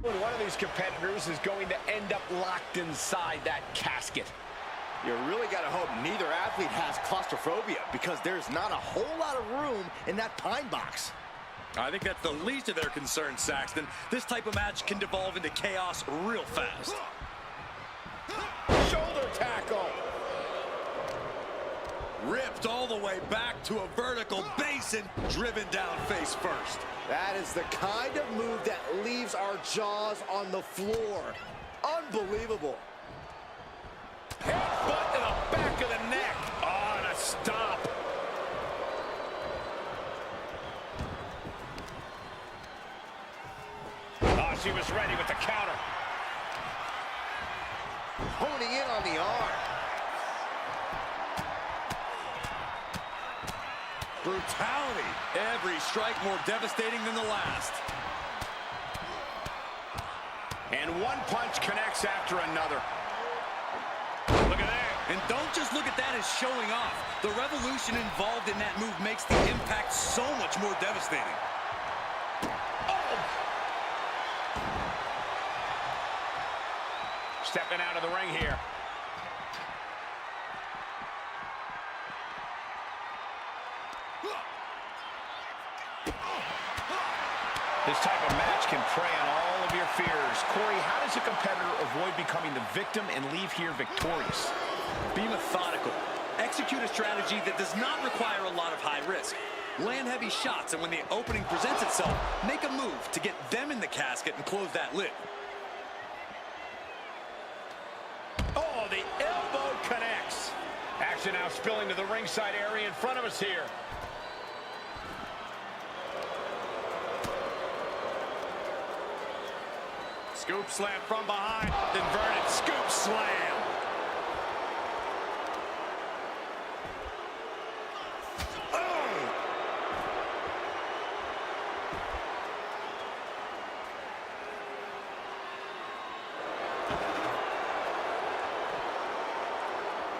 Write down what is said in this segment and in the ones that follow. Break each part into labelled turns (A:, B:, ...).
A: One of these competitors is going to end up locked inside that casket.
B: You really got to hope neither athlete has claustrophobia, because there's not a whole lot of room in that pine box.
C: I think that's the least of their concerns, Saxton. This type of match can devolve into chaos real fast.
A: Shoulder tackle.
C: Ripped all the way back to a vertical basin, driven down face first.
B: That is the kind of move that leaves our jaws on the floor. Unbelievable.
A: Headbutt to the back of the neck. Oh, and a stop. Oh, she was ready with the counter.
B: Honing in on the arm.
C: Brutality. Every strike more devastating than the last.
A: And one punch connects after another. Look at that.
C: And don't just look at that as showing off. The revolution involved in that move makes the impact so much more devastating.
A: Oh! Stepping out of the ring here. This type of match can prey on all of your fears. Corey, how does a competitor avoid becoming the victim and leave here victorious?
C: Be methodical. Execute a strategy that does not require a lot of high risk. Land heavy shots, and when the opening presents itself, make a move to get them in the casket and close that lid.
A: Oh, the elbow connects. Action now spilling to the ringside area in front of us here. Scoop slam from behind. Inverted scoop slam. Oh!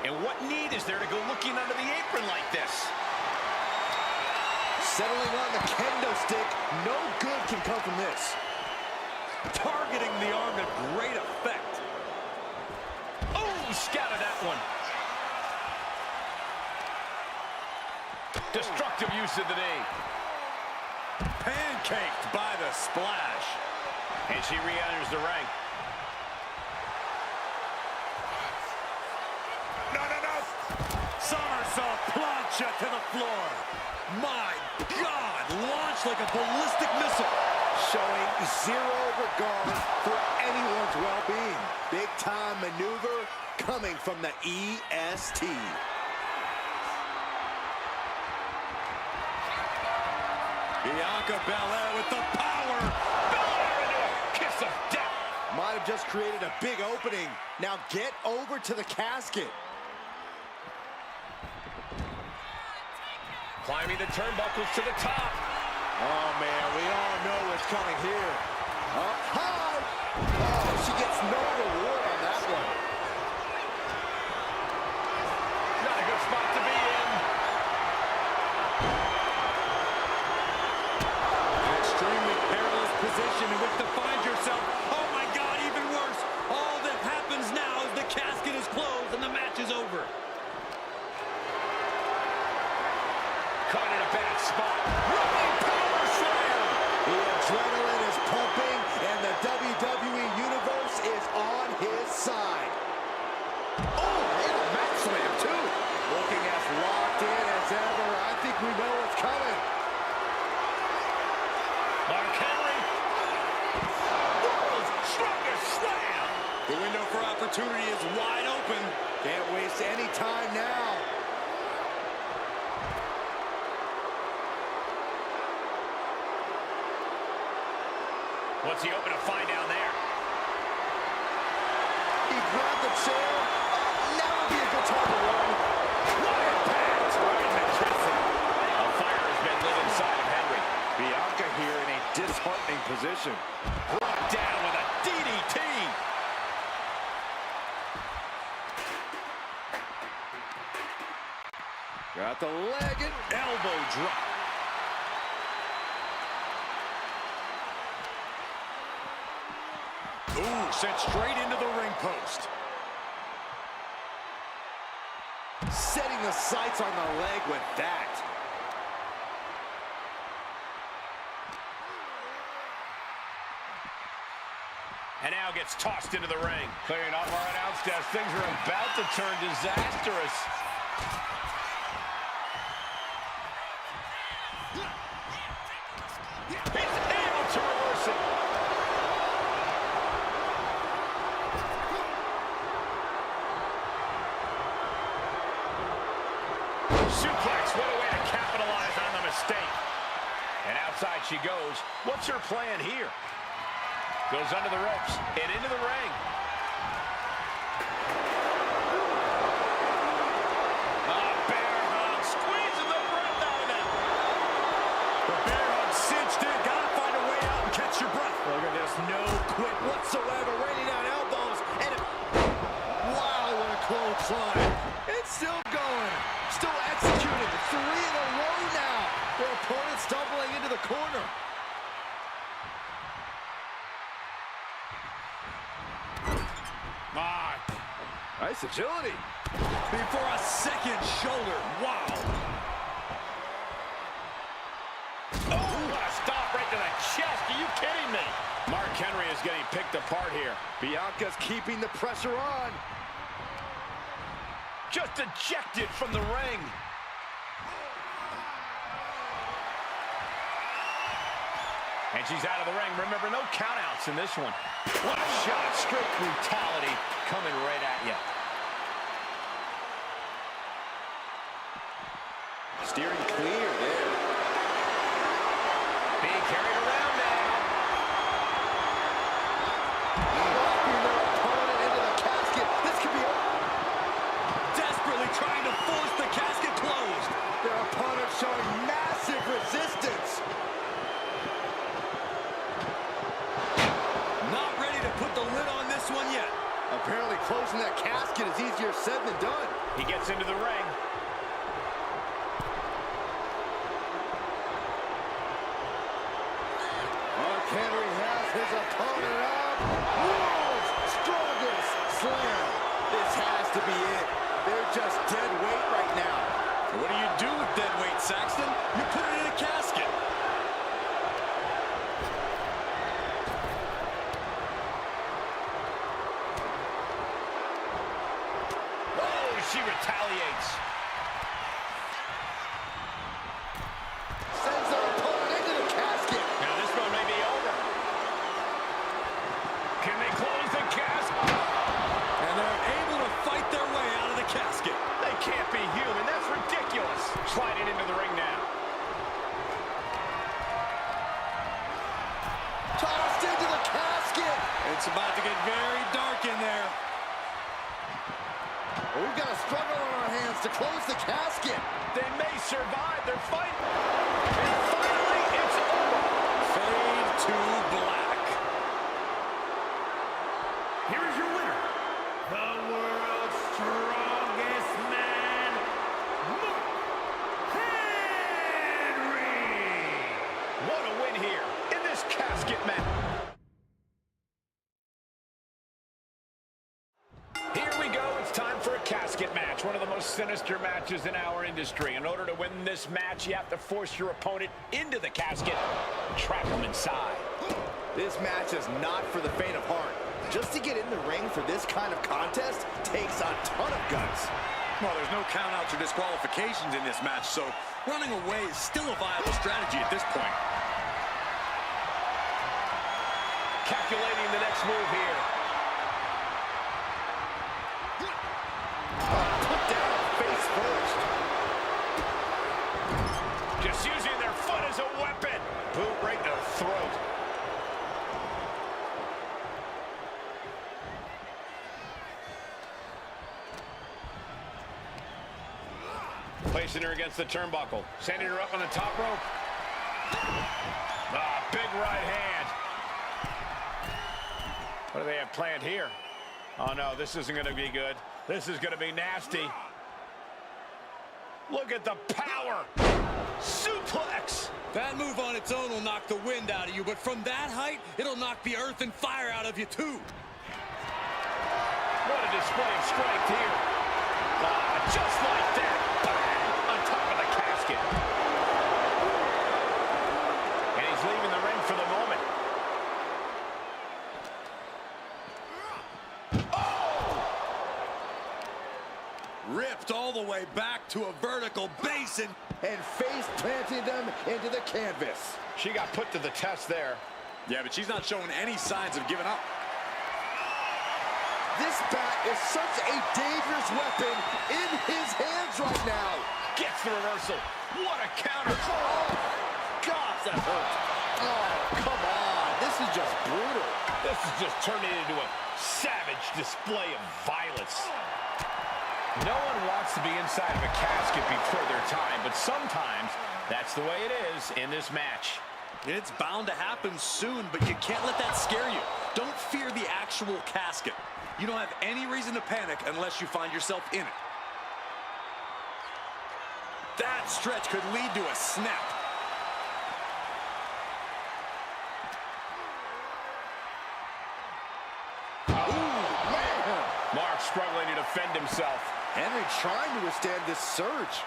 A: And what need is there to go looking under the apron like this?
B: Settling on the kendo stick. No good can come from this.
C: Targeting the arm to great effect.
A: Oh, scattered that one. Destructive use of the knee.
C: Pancaked by the splash.
A: And she re-enters the ring.
C: No, no, no. Somersault plancha to the floor. My God, launched like a ballistic missile.
B: Showing zero regard for anyone's well-being. Big-time maneuver coming from the EST.
C: Bianca Belair with the power.
A: Belair into a kiss of death.
B: Might have just created a big opening. Now get over to the casket.
A: Climbing the turnbuckles to the top.
B: Oh, man, we all know what's coming here. Up high. Oh, she gets no reward on that one.
A: Not a good spot to be in.
C: An extremely perilous position in which to find yourself. Oh, my God, even worse. All that happens now is the casket is closed and the match is over.
A: Caught in a bad spot. Running power slam.
B: The adrenaline is pumping, and the WWE Universe is on his side.
A: Oh, and a mat slam, too.
B: Looking as locked in as ever. I think we know what's coming.
A: Mark Henry. World's strongest slam.
C: The window for opportunity is wide open.
B: Can't waste any time now.
A: What's he open to find down there?
B: He grabbed the chair. Now would be a good time to run.
A: What impact! Right in the kissing. A fire has been lit inside of Henry.
B: Bianca here in a disheartening position.
A: Brought down with a DDT.
B: Got the leg and
A: Elbow drop.
C: Ooh, sent straight into the ring post.
B: Setting the sights on the leg with that.
A: And now gets tossed into the ring. Clearing off our announce desk. Things are about to turn disastrous. He's able to reverse it. Suplex, what a way to capitalize on the mistake. And outside she goes. What's her plan here? Goes under the ropes and into the ring. Bear hug, squeezing the breath out of them.
C: The bear hug cinched in. Gotta find a way out and catch your breath.
B: Look at this, no quit whatsoever, raining down elbows, and wow, what a clothesline. It's still going, still executing, 3 in a row now. Their opponent stumbling into the corner. Nice agility.
C: Before a second shoulder. Wow.
A: Oh, what a stop right to the chest. Are you kidding me? Mark Henry is getting picked apart here.
B: Bianca's keeping the pressure on.
A: Just ejected from the ring. And she's out of the ring. Remember, no countouts in this one. What a shot. Straight brutality coming right at you.
B: Steering clear there.
A: Being carried around now.
B: Walking their opponent into the casket. This could be over.
C: Desperately trying to force the casket closed.
B: Their opponent showing massive resistance.
C: Not ready to put the lid on this one yet.
B: Apparently closing that casket is easier said than done.
A: He gets into the ring.
B: Mark Henry has his opponent up. World's strongest slam. This has to be it. They're just dead weight right now.
C: What do you do with dead weight, Saxton? You put it in a casket.
A: Oh, she retaliates.
B: Sends their opponent into the casket.
A: Now this one may be over. Can they close the casket?
C: And they're able to fight their way out of the casket.
A: They can't be human. That's ridiculous. Sliding into the ring now.
B: Tossed into the casket.
C: It's about to get very dark in there.
B: We've got a struggle on our hands to close the casket.
A: They may survive. They're fighting. And finally, it's over.
C: Fade to black.
A: Here is your winner, the world's strongest man, Mark Henry. What a win here in this casket match. Here we go. It's time for a casket match, one of the most sinister matches in our industry. In order to win this match, you have to force your opponent into the casket and trap them inside.
B: This match is not for the faint of heart. Just to get in the ring for this kind of contest takes a ton of guts.
C: Well, there's no countouts or disqualifications in this match, so running away is still a viable strategy at this point.
A: Calculating the next move here.
B: Put down face first.
A: Just using their foot as a weapon. Boot right to the throat. Placing her against the turnbuckle. Sending her up on the top rope. Big right hand. What do they have planned here? Oh, no, this isn't going to be good. This is going to be nasty. Look at the power. Suplex.
C: That move on its own will knock the wind out of you, but from that height, it'll knock the earth and fire out of you, too.
A: What a display of strength here. Just like that. Bang! On top of the casket. And he's leaving the ring for the moment.
C: Ripped all the way back to a vertical basin.
B: And face planting them into the canvas.
A: She got put to the test there.
C: Yeah, but she's not showing any signs of giving up.
B: This bat is such a dangerous weapon in his hands right now.
A: Gets the reversal. What a counter.
B: Oh, gosh, that hurt. Oh, come on. This is just brutal.
A: This is just turning into a savage display of violence. No one wants to be inside of a casket before their time, but sometimes that's the way it is in this match.
C: It's bound to happen soon, but you can't let that scare you. Don't fear the actual casket. You don't have any reason to panic unless you find yourself in it. That stretch could lead to a snap.
B: Ooh, man.
A: Mark struggling to defend himself.
B: Henry trying to withstand this surge.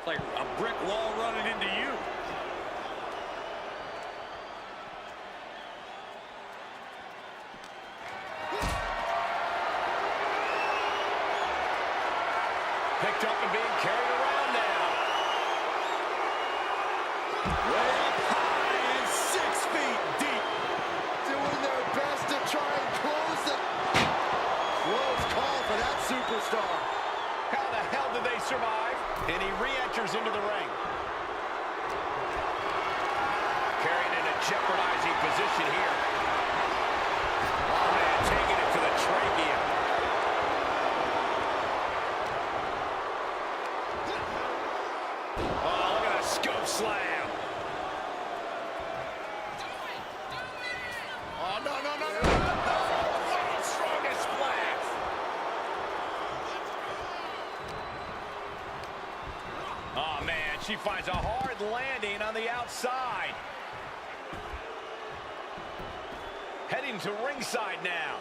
C: Like a brick wall running into you.
A: Picked up and being carried around now.
C: Way up high and 6 feet deep.
B: Doing their best to try and close the... Close call for that superstar.
A: How the hell did they survive? And he re-enters into the ring. Carried in a jeopardizing position here. Oh, man, taking it to the trachea. Oh, look at that scope slam. Oh, no, no, no, no, no, no. Oh, strongest splash. Oh, man, she finds a hard landing on the outside. Heading to ringside now.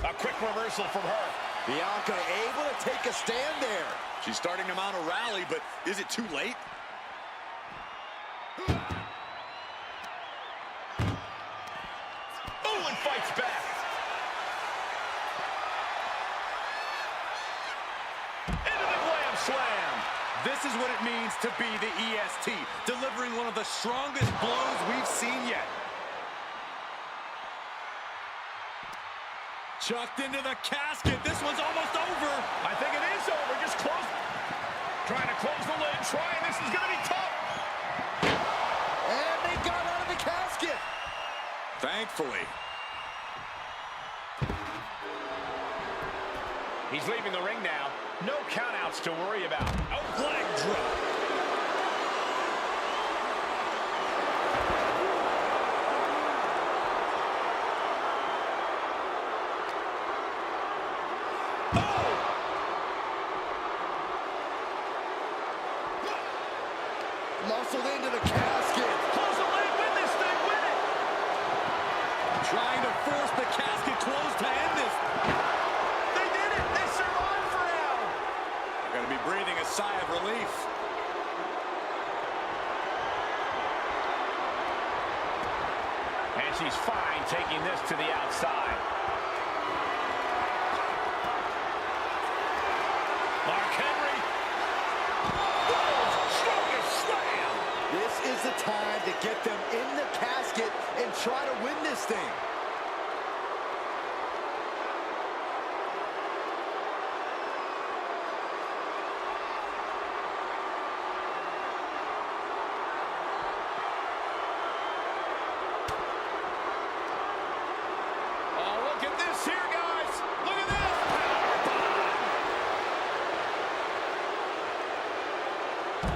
A: A quick reversal from her.
B: Bianca able to take a stand there.
C: She's starting to mount a rally, but is it too late?
A: Oh, and fights back. Into the glam slam.
C: This is what it means to be the EST, delivering one of the strongest blows we've seen yet. Chucked into the casket. This one's almost over.
A: I think it is over. Just close. Trying to close the lid. Trying. This is going to be tough.
B: And they got out of the casket.
C: Thankfully.
A: He's leaving the ring now. No countouts to worry about.
C: Oh, leg drop.
B: Muscled into the casket.
A: Close the lid. Win this thing. Win it.
C: Trying to force the casket closed to end this.
A: They did it. They survived for now.
C: They're going to be breathing a sigh of relief.
A: And she's fine taking this to the outside. Mark Henry.
B: Now's the time to get them in the casket and try to win this thing.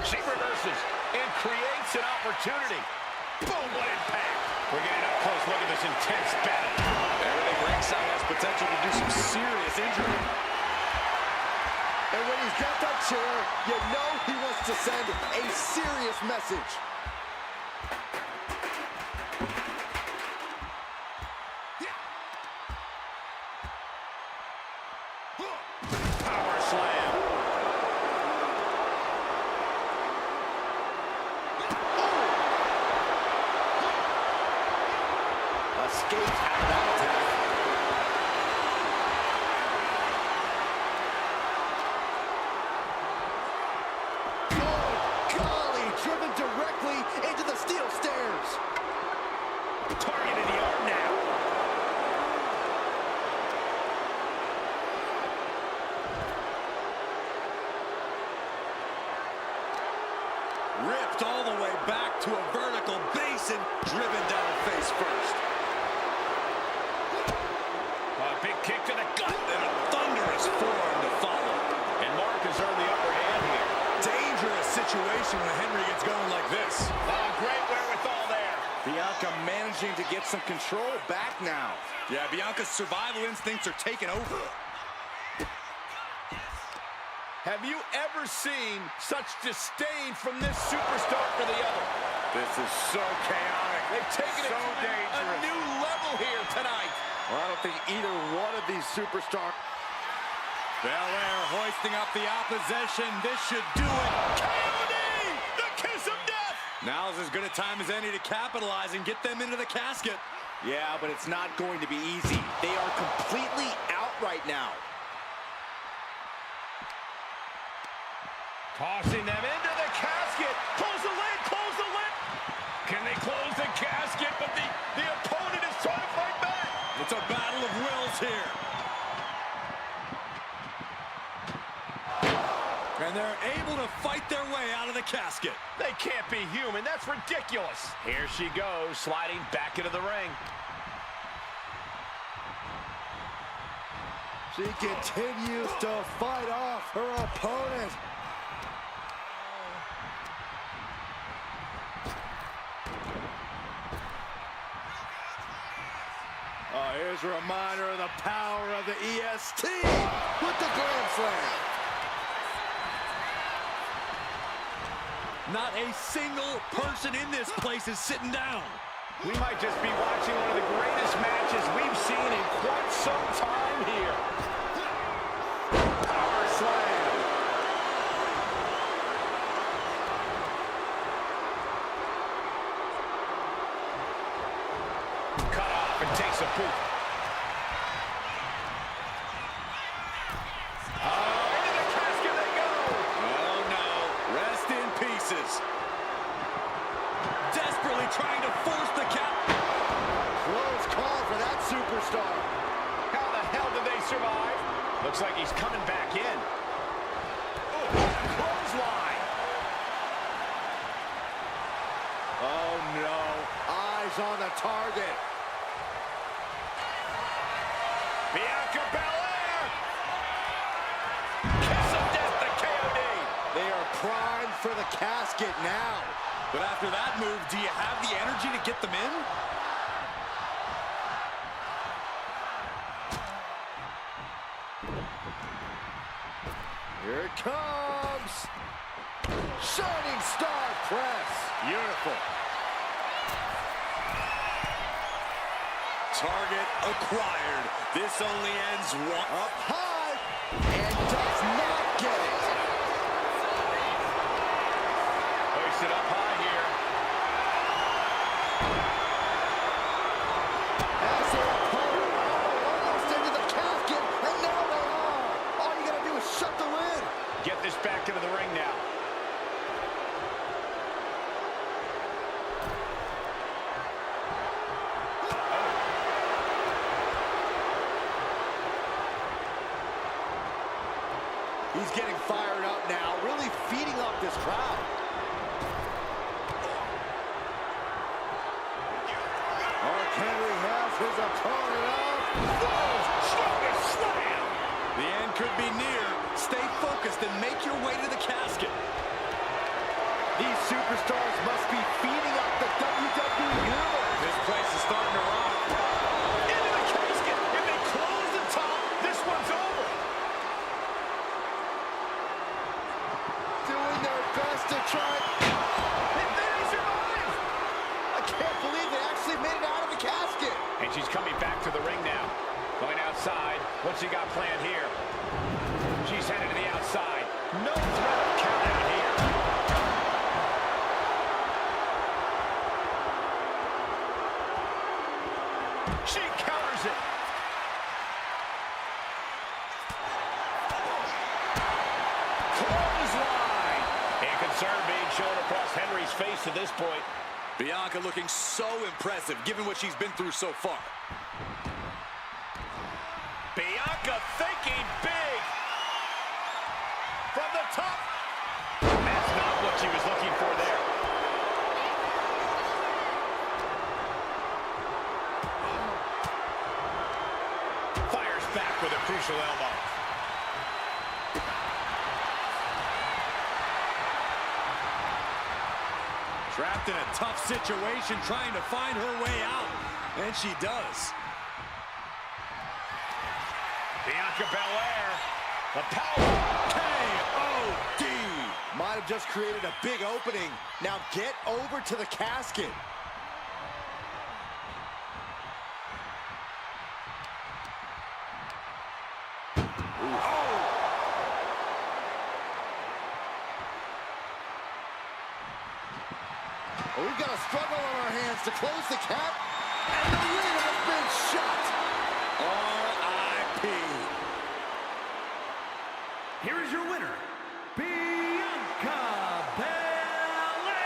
A: She reverses and creates an opportunity. Boom, what impact. We're getting up close. Look at this intense battle.
C: Everything ringside has potential to do some serious injury.
B: And when he's got that chair, you know he wants to send a serious message.
A: Power slam.
B: Escapes out of that attack. Good golly, driven directly into the steel stairs.
A: Target in the arm now.
C: Ripped all the way back to a vertical base and driven down face first.
A: A big kick to the gut.
C: And a thunderous forearm to follow.
A: And Mark has earned the upper hand here.
C: Dangerous situation when Henry gets going like this.
A: Oh, great wherewithal there.
B: Bianca managing to get some control back now.
C: Yeah, Bianca's survival instincts are taking over.
A: Have you ever seen such disdain from this superstar for the other?
B: This is so chaotic.
A: They've taken it
B: So
A: to a
B: dangerous.
A: new level here tonight.
B: Well, I don't think either one of these superstars.
C: Belair hoisting up the opposition. This should do it.
A: KOD! The kiss of death!
C: Now's as good a time as any to capitalize and get them into the casket.
B: Yeah, but it's not going to be easy. They are completely out right now.
A: Tossing them into the casket. Close the lid, close the lid. Can they close the casket? But the opponent is trying to fight back.
C: It's a battle of wills here. And they're able to fight their way out of the casket.
A: They can't be human. That's ridiculous. Here she goes, sliding back into the ring.
B: She continues to fight off her opponent. Oh, here's a reminder of the power of the EST with the Grand Slam.
C: Not a single person in this place is sitting down.
A: We might just be watching one of the greatest matches we've seen in quite some time here. Power slam. Cut off and takes a boot. Oh, into the casket they go.
C: Oh no, rest in pieces. Desperately trying to force the cap.
B: Close call for that superstar.
A: How the hell did they survive? Looks like he's coming back in. Ooh, clothesline.
B: Oh no, eyes on the target.
A: Bianca Belair. Kiss of death to KOD.
B: They are primed for the casket now.
C: But after that move, do you have the energy to get them in?
B: Here it comes. Shining Star Press.
A: Beautiful.
C: Target acquired. This only ends one.
B: Up high and does not get it.
A: Hoisted up high here.
B: As their opponent almost into the casket, and now they are. All you gotta do is shut the lid.
A: Get this back into the ring now.
B: He's getting fired up now, really feeding off this crowd. Mark Henry has his opponent up.
A: Slam!
C: The end could be near. Stay focused and make your way to the casket.
B: These superstars must be feeding up the WWE universe.
C: This place is starting to rock.
A: Into the casket. If they close the top, this one's over.
B: Doing their best to try.
A: They survive.
B: I can't believe they actually made it out of the casket.
A: And she's coming back to the ring now. Going outside. What's she got planned here? She's headed to the outside. No threat of count out here. She counters it. Clothesline. And concern being shown across Henry's face at this point.
C: Bianca looking so impressive, given what she's been through so far.
A: Bianca thinking big. From the top. That's not what she was looking for there. Fires back with a crucial elbow.
C: Trapped in a tough situation, trying to find her way out. And she does.
A: Bianca Belair. The power.
C: K.O.D.
B: Might have just created a big opening. Now get over to the casket. Oh, we've got a struggle on our hands to close the cap, and the ring has been shut.
C: R.I.P.
D: Here is your winner, Bianca Belair.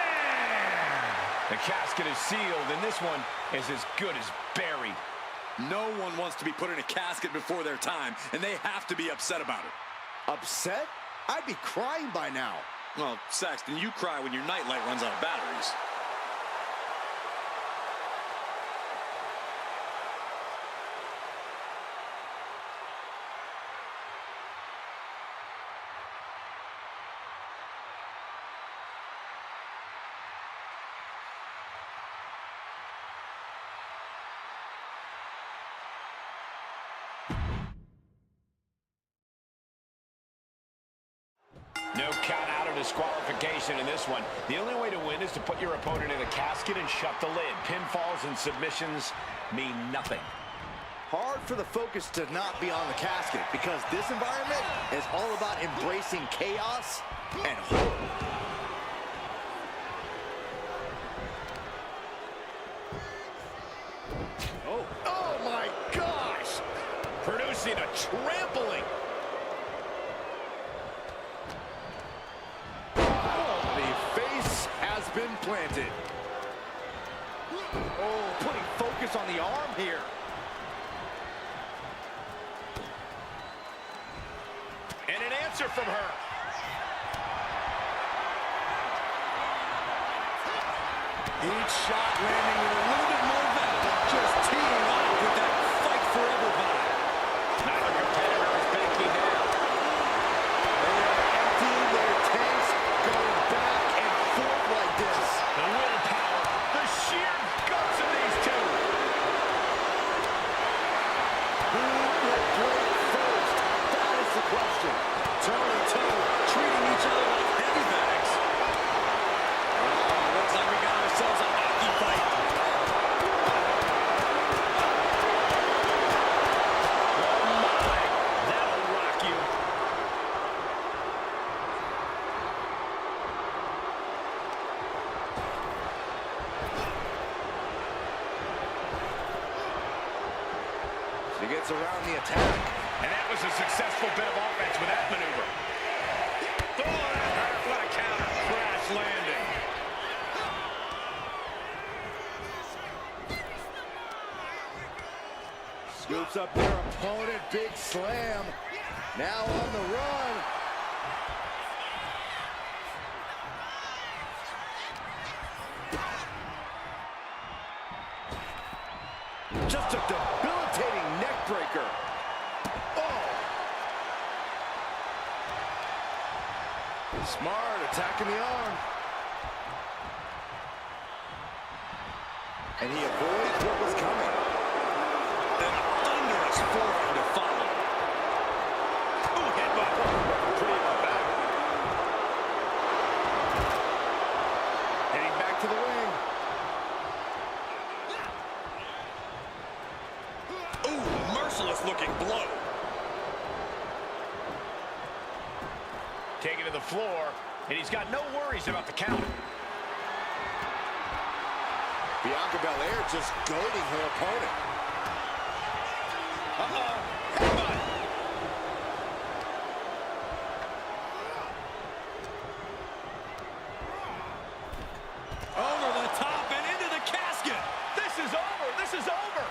A: The casket is sealed, and this one is as good as buried.
C: No one wants to be put in a casket before their time, and they have to be upset about it.
B: Upset? I'd be crying by now.
C: Well, Saxton, you cry when your nightlight runs out of batteries.
A: No count out or disqualification in this one. The only way to win is to put your opponent in a casket and shut the lid. Pinfalls and submissions mean nothing.
B: Hard for the focus to not be on the casket, because this environment is all about embracing chaos and hope. Oh my gosh!
A: Producing a trampling.
B: The face has been planted. Oh, putting focus on the arm here.
A: And an answer from her.
C: Each shot landing with a little bit more value. Just teeing off with that fight forever vibe.
A: Neither competitor is backing down.
B: They are emptying their tanks, going back and forth like this.
A: The willpower, the sheer guts of these two.
B: Who will break first? That is the question.
C: Toe-to-toe, treating each other like heavy bags. Looks like we got ourselves a hockey fight.
A: Oh my, that'll rock you.
B: She gets around the attack.
A: And that was a successful bit of offense with that maneuver. Oh, that hurt. What a counter. Crash landing.
B: Scoops up their opponent, big slam. Now on the run. Just a debilitating neck breaker. Oh! Smart, attacking the arm. And he avoids what was coming.
C: Then a thunderous forearm to follow.
A: Ooh, headbutt. Pretty in the back.
B: Heading back to the ring.
C: Ooh, merciless looking blow.
A: Taken to the floor, and he's got no worries about the count.
B: Bianca Belair just goading her opponent.
A: Uh-oh. Headbutt.
C: Over the top and into the casket.
A: This is over. This is over.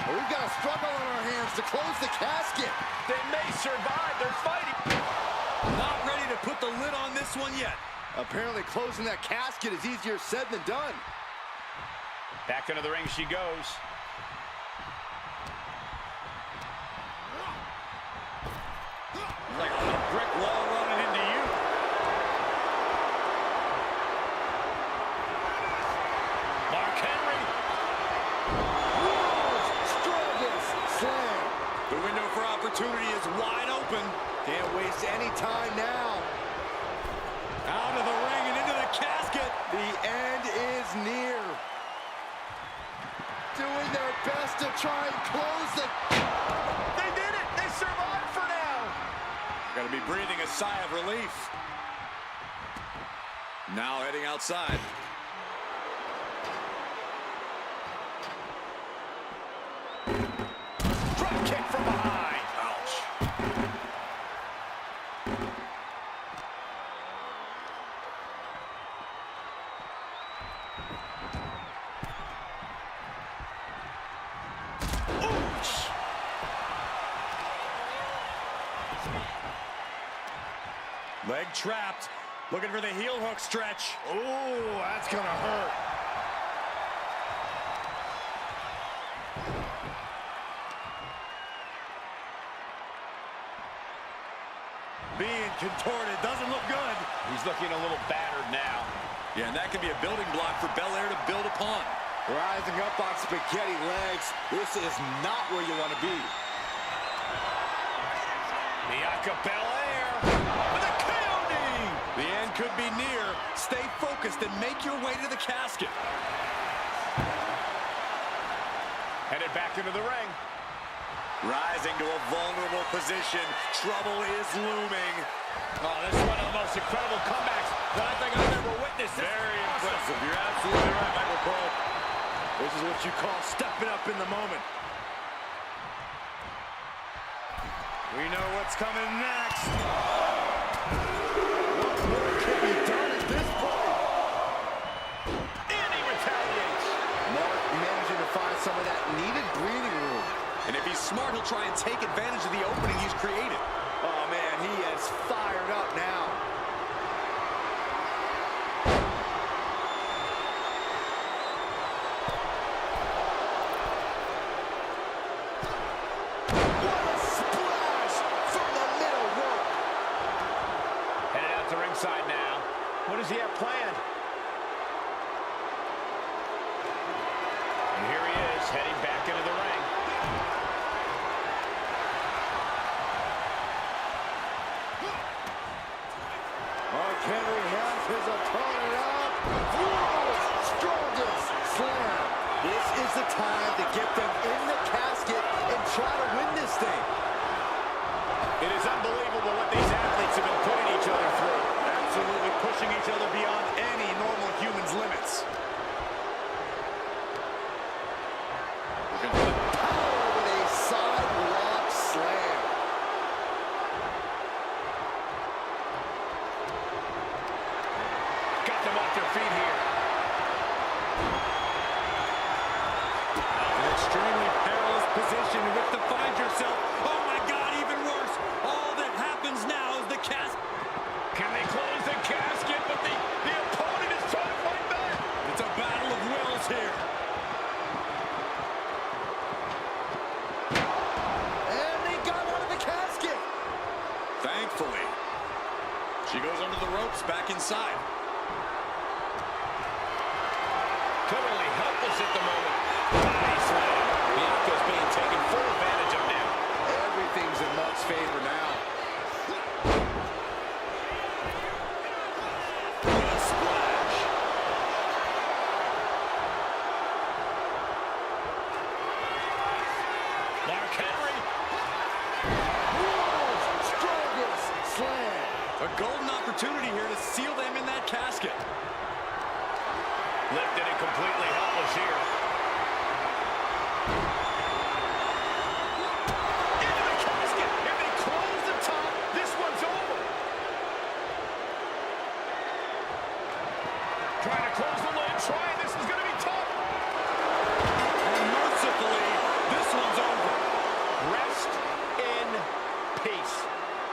B: We've got a struggle on our hands to close the casket.
A: They may survive. They're fighting.
C: Not ready to put the lid on this one yet.
B: Apparently closing that casket is easier said than done.
A: Back into the ring she goes.
C: Like a brick wall running into you.
A: Mark Henry.
B: World's strongest slam.
C: The window for opportunity is wide open.
B: Can't waste any time now.
C: Out of the ring and into the casket.
B: The end is near. Doing their best to try and close the...
A: They did it. They survived for now.
C: Gotta be breathing a sigh of relief. Now heading outside.
A: Drop kick from behind.
C: Ouch. Leg trapped. Looking for the heel hook stretch.
B: Ooh, that's gonna hurt.
C: Being contorted. Doesn't look good.
A: He's looking a little battered now.
C: Yeah, and that can be a building block for Belair to build upon.
B: Rising up on spaghetti legs. This is not where you want to be.
A: Bianca Belair with a KOD.
C: The end could be near. Stay focused and make your way to the casket.
A: Headed back into the ring.
C: Rising to a vulnerable position. Trouble is looming.
A: Oh, this is one of the most incredible comebacks that I think I've ever witnessed. Very impressive. You're absolutely right, Michael Cole.
B: This is what you call stepping up in the moment.
C: We know what's coming next.
B: What more can be done at this point?
A: And he retaliates.
B: Mark managing to find some of that needed breathing room.
C: And if he's smart, he'll try and take advantage of the opening he's created.
B: Oh, man, he is fired up now. What a splash from the middle rope.
A: Headed out to ringside now. What does he have planned? And here he is, heading back into the ring.
B: Mark Henry has his opponent up. World's strongest slam. This is the time to get them in the casket and try to win this thing.
A: It is unbelievable what these athletes have been putting each other through.
C: Absolutely pushing each other beyond any normal human's limits.
B: Looking for the power with a sidewalk slam.
A: Got them off their feet here.
C: An extremely perilous position in which to find yourself. Oh my God, even worse. All that happens now is the casket.
A: Can they close the casket? But the opponent is trying to fight back.
C: It's a battle of wills here. She goes under the ropes, back inside.
A: Totally helpless at the moment. Body slam. Bianca's being taken full advantage of now.
B: Everything's in Mark's favor now.
C: What a splash.
A: Mark Henry.
B: World's strongest slam.
C: A golden opportunity here to seal them in that casket.
A: Lifted and completely helpless here. Into the casket. If they close the top, this one's over. Trying to close the lid. This is going to be tough.
C: And mercifully, this one's over.
A: Rest in peace.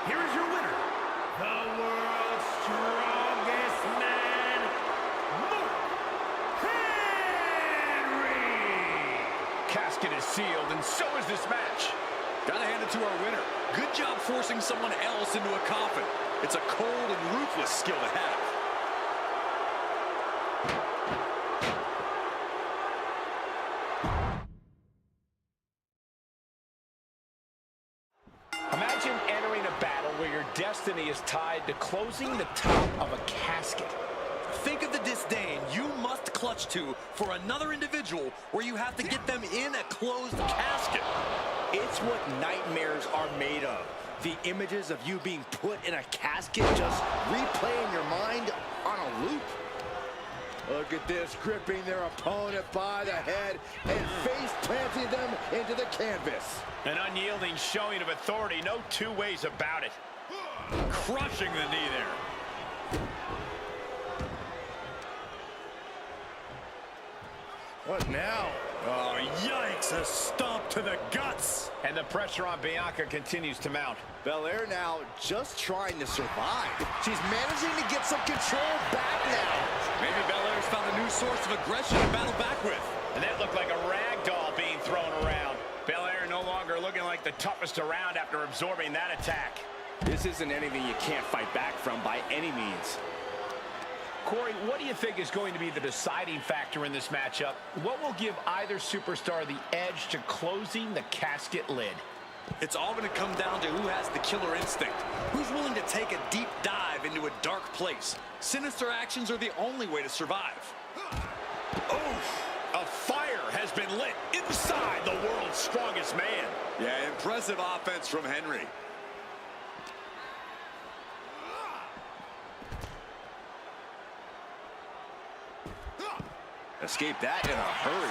D: Here is your winner, the world's strongest man, Mark Henry.
A: Casket is sealed, and so is this match.
C: Gotta hand it to our winner. Good job forcing someone else into a coffin. It's a cold and ruthless skill to have.
A: Imagine entering a battle where your destiny is tied to closing the top of a casket.
C: Think of the disdain you must clutch to for another individual where you have to get them in a closed casket.
B: It's what nightmares are made of. The images of you being put in a casket just replay in your mind on a loop. Look at this, gripping their opponent by the head and face planting them into the canvas.
A: An unyielding showing of authority, no two ways about it.
C: Crushing the knee there.
B: What now?
C: Oh, yikes, a stomp to the guts.
A: And the pressure on Bianca continues to mount.
B: Belair now just trying to survive. She's managing to get some control back now.
C: Maybe Belair's found a new source of aggression to battle back with.
A: And that looked like a rag doll being thrown around. Belair no longer looking like the toughest around after absorbing that attack.
B: This isn't anything you can't fight back from by any means.
A: Corey, what do you think is going to be the deciding factor in this matchup? What will give either superstar the edge to closing the casket lid?
C: It's all going to come down to who has the killer instinct. Who's willing to take a deep dive into a dark place. Sinister actions are the only way to survive.
A: Oh, a fire has been lit inside the world's strongest man.
C: Yeah, impressive offense from Henry.
B: Escape that in a hurry.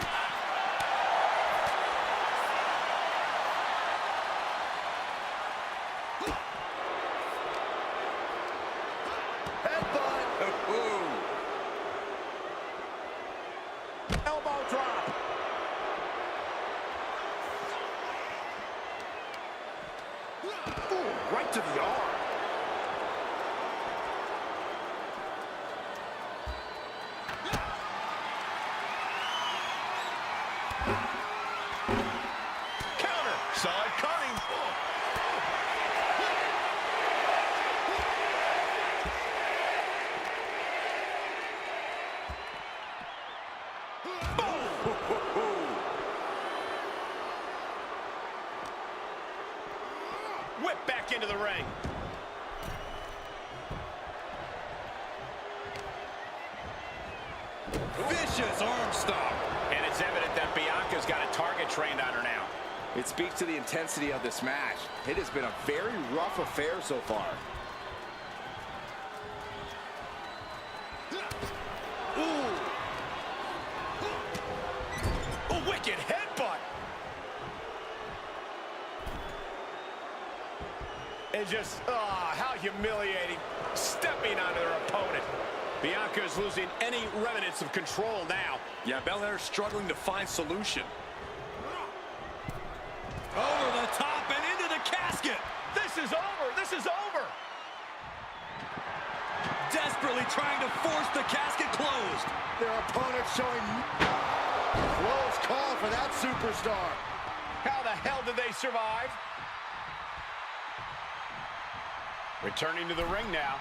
B: Headbutt. Elbow drop. Ooh, right to the arm.
A: Counter. Saw it coming. Whip back into the ring.
C: Vicious arm stomp.
A: And it's evident that Bianca's got a target trained on her now.
B: It speaks to the intensity of this match. It has been a very rough affair so far.
A: Ooh. A wicked headbutt. And just, how humiliating. Stepping onto their opponent. Bianca is losing any remnants of control now.
C: Yeah, Belair's struggling to find solution. Over the top and into the casket.
A: This is over. This is over.
C: Desperately trying to force the casket closed.
B: Their opponent showing close call for that superstar.
A: How the hell did they survive? Returning to the ring now.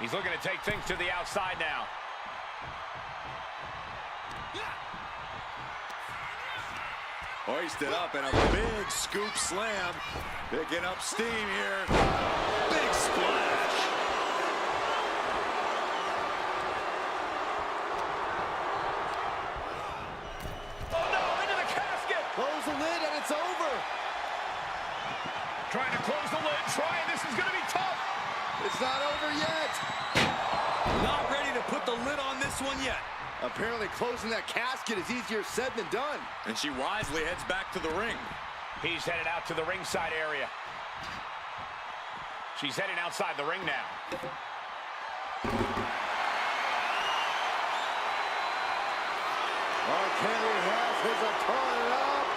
A: He's looking to take things to the outside now.
B: Hoisted up and a big scoop slam. Picking up steam here. Big splash.
A: Oh no, into the casket.
B: Close the lid and it's over.
A: Trying to close the lid, this is gonna be tough.
B: It's not over yet.
C: Not ready to put the lid on this one yet.
B: Apparently closing that casket is easier said than done. And she wisely heads back to the ring.
A: He's headed out to the ringside area. She's heading outside the ring now.
B: Henry has his opponent up.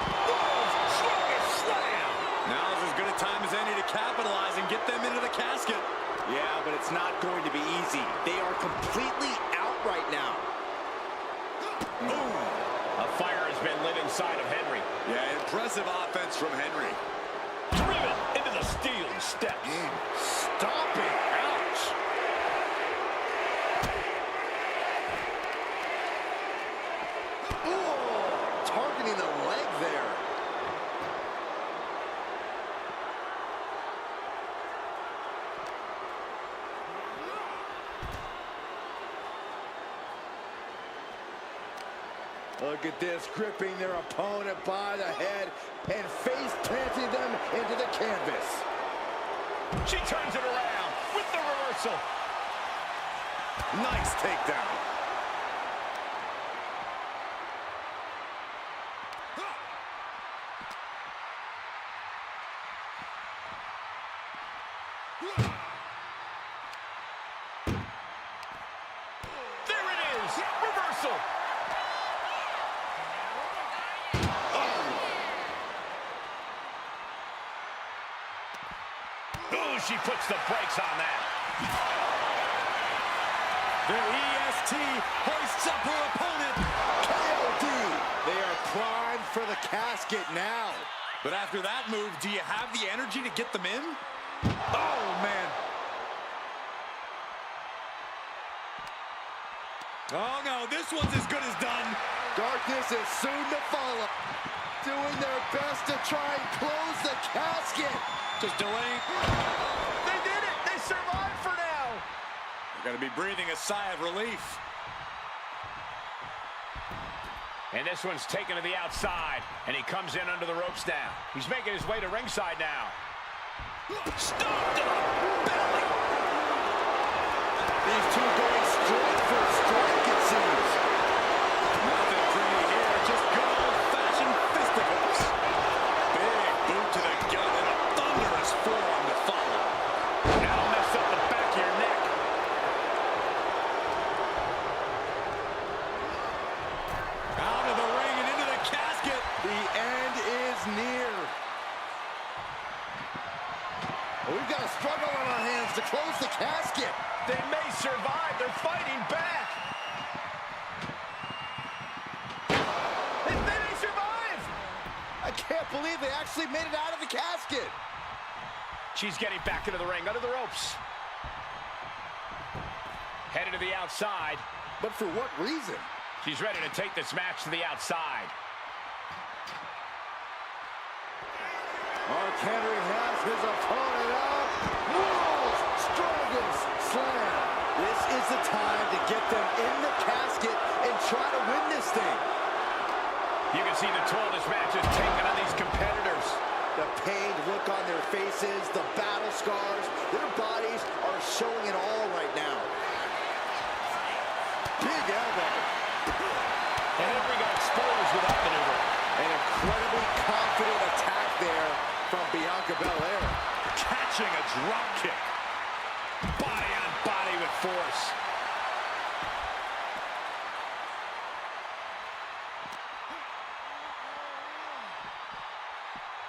A: Strongest slam.
B: Now's as good a time as any to capitalize and get them into the casket. Yeah, but it's not going to be easy. They are completely out right now.
A: A fire has been lit inside of Henry.
B: Yeah, impressive offense from Henry.
A: Driven into the steel steps.
B: Stomping. Ouch. Ooh, targeting the leg there. Look at this, gripping their opponent by the head and face planting them into the canvas.
A: She turns it around with the reversal.
B: Nice takedown.
A: There it is, reversal. Oh, she puts the brakes on that.
B: The EST hoists up her opponent. KOD. They are primed for the casket now.
C: But after that move, do you have the energy to get them in?
B: Oh, man.
C: Oh, no, this one's as good as done.
B: Darkness is soon to follow. Doing their best to try and close the casket.
C: Just delaying.
A: They did it. They survived for now.
C: They're going to be breathing a sigh of relief.
A: And this one's taken to the outside, and he comes in under the ropes now. He's making his way to ringside now. Stomped to the belly.
B: These two going straight for a strike, it seems.
C: Nothing pretty here, just good old-fashioned fisticuffs. Big boot to the gut and a thunderous forearm to follow.
A: That'll mess up the back of your neck.
C: Out of the ring and into the casket.
B: The end is near. We've got a struggle on our hands to close the casket.
A: They may survive. They're fighting back. They may survive.
B: I can't believe they actually made it out of the casket.
A: She's getting back into the ring, under the ropes. Headed to the outside.
B: But for what reason?
A: She's ready to take this match to the outside.
B: Mark Henry has his opponent up. World's strongest slam. This is the time to get them in the casket and try to win this thing.
A: You can see the toll this match has taken on these competitors.
B: The pained look on their faces, the battle scars, their bodies are showing it all right now. Big elbow.
A: And Henry got exposed with that maneuver.
B: An incredibly confident attack there from Bianca Belair.
A: Catching a drop kick. Body on body with force.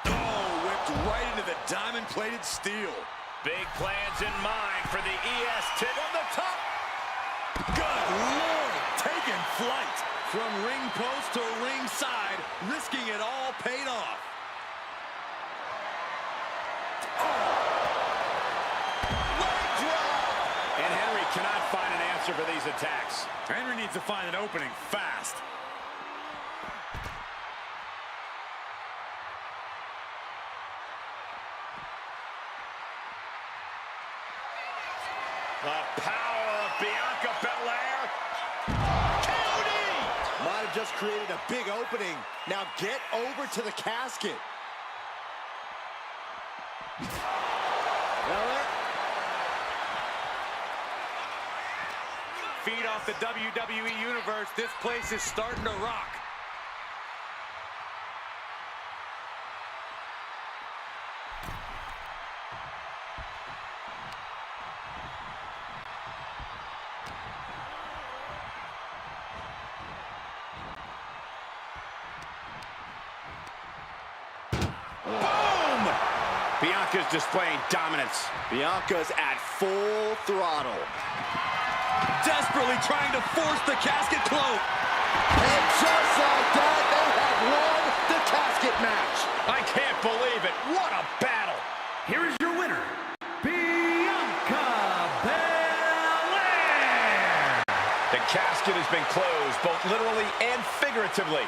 C: Oh, whipped right into the diamond-plated steel.
A: Big plans in mind for the EST from the top.
C: Good Lord, taking flight. From ring post to ringside, risking it all paid off.
A: And Henry cannot find an answer for these attacks.
C: Henry needs to find an opening fast.
A: The power of Bianca Belair.
B: Might have just created a big opening. Now get over to the casket. Belair.
C: Feed off the WWE Universe. This place is starting to rock.
A: Bianca's displaying dominance.
B: Bianca's at full throttle.
C: Desperately trying to force the casket close.
B: And just like that, they have won the casket match.
A: I can't believe it. What a battle.
D: Here is your winner, Bianca Belair.
A: The casket has been closed, both literally and figuratively.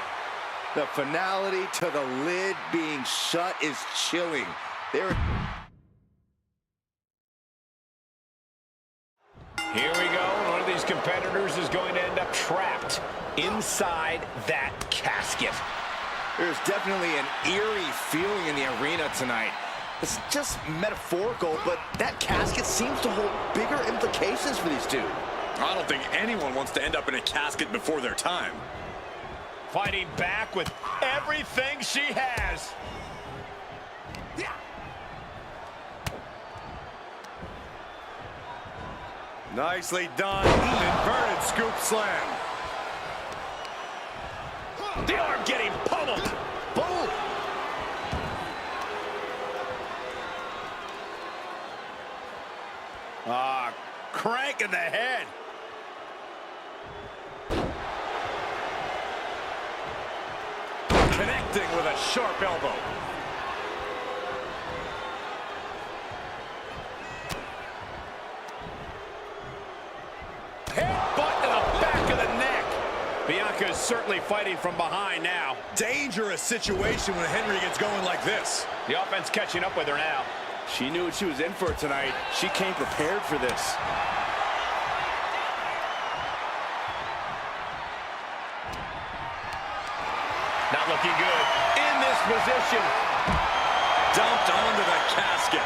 B: The finality to the lid being shut is chilling. Here
A: we go. One of these competitors is going to end up trapped inside that casket.
B: There's definitely an eerie feeling in the arena tonight. It's just metaphorical, but that casket seems to hold bigger implications for these two.
C: I don't think anyone wants to end up in a casket before their time.
A: Fighting back with everything she has.
C: Nicely done. Inverted scoop slam.
A: The arm getting pummeled.
B: Boom!
A: Crank in the head.
C: Connecting with a sharp elbow.
A: Headbutt to the back of the neck. Bianca is certainly fighting from behind now.
C: Dangerous situation when Henry gets going like this.
A: The offense catching up with her now.
B: She knew what she was in for tonight. She came prepared for this.
A: Not looking good. In this position.
C: Dumped onto the casket.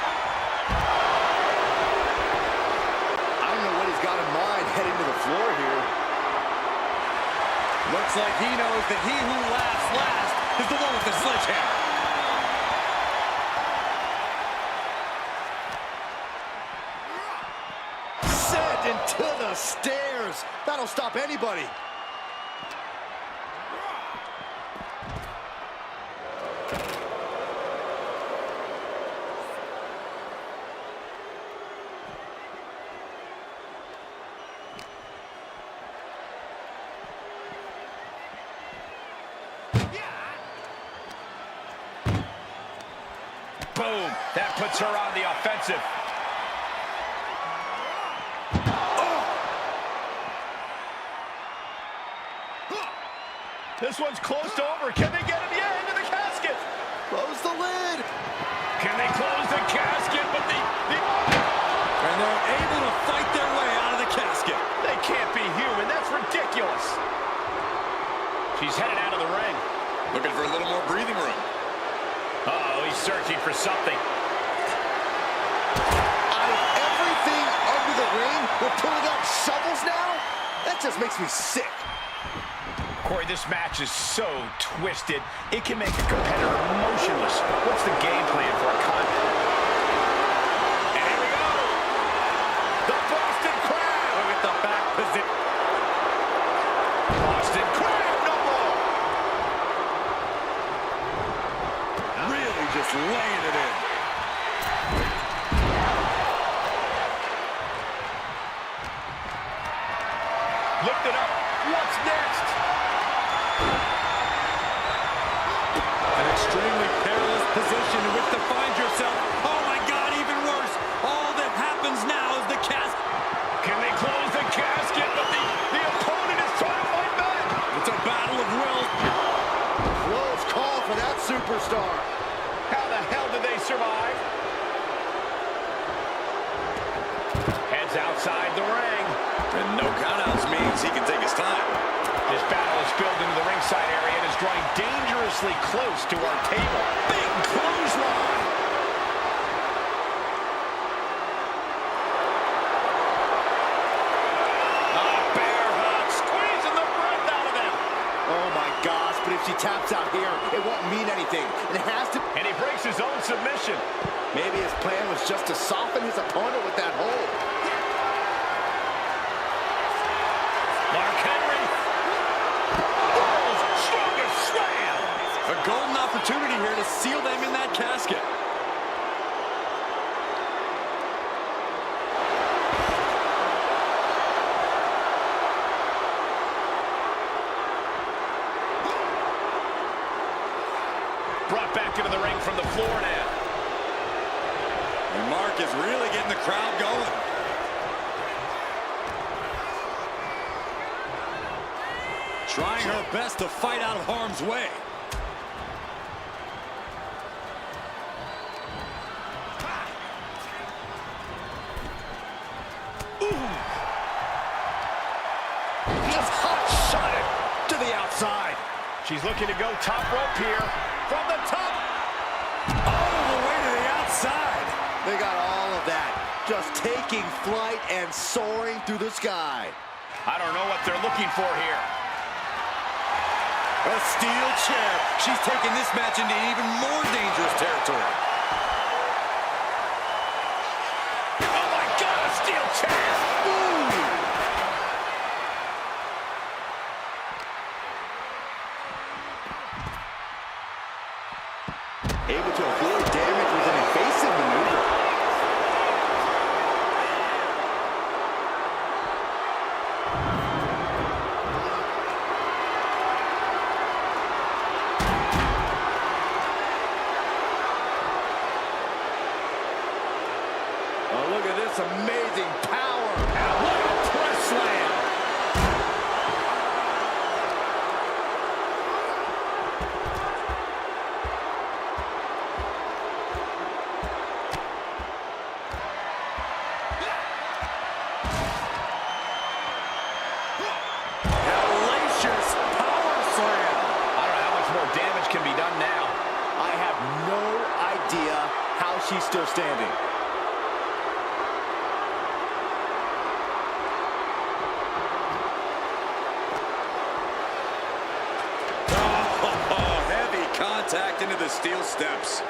B: I don't know what he's got in mind heading to the floor here.
C: Looks like he knows that he who laughs last is the one with the sledgehammer.
B: Sent into the stairs. That'll stop anybody.
A: Boom. That puts her on the offensive. This one's close to over. Can they get him? Yeah, into the casket.
B: Close the lid.
A: Can they close the casket? But
C: And they're able to fight their way out of the casket.
A: they can't be human. That's ridiculous. She's headed out of the ring.
C: Looking for a little more breathing room.
A: Uh-oh, he's searching for something.
B: Out of everything under the ring, we're pulling out shovels now? That just makes me sick.
A: Corey, this match is so twisted, it can make a competitor motionless. What's the game plan for a contest? And here we go. The Boston Crab.
C: Look at the back position.
A: Boston Crab, no more.
C: Really just laying it in.
A: Lift it up. What's next?
C: An extremely perilous position in which to find yourself. Oh my God, even worse. All that happens now is the cast.
A: Can they close
B: superstar.
A: How the hell did they survive? Heads outside the ring.
C: And no countouts means he can take his time.
A: This battle is spilled into the ringside area and is drawing dangerously close to our table.
B: Big clothesline.
A: Bear hug, squeezing the breath out of him.
B: Oh my gosh, but if she taps out here, it won't mean anything. It has to.
A: And he breaks his own submission.
B: Maybe his plan was just to soften his opponent with that hold.
A: Mark Henry. World's strongest slam.
C: A golden opportunity here to seal them in that casket.
A: Brought back into the ring from the floor now.
C: And Mark is really getting the crowd going. Trying her best to fight out of harm's way.
B: Just hot shot it to the outside.
A: She's looking to go top rope here.
B: From the top.
C: All the way to the outside.
B: They got all of that. Just taking flight and soaring through the sky.
A: I don't know what they're looking for here.
C: A steel chair. She's taking this match into even more dangerous territory.
A: Oh my God, a steel chair!
B: Able to avoid damage with an evasive maneuver. Oh, look at this amazing power.
A: And what a press slam!
C: Hellacious power slam.
A: I don't know how much more damage can be done now.
B: I have no idea how she's still standing.
C: Oh, heavy contact into the steel steps.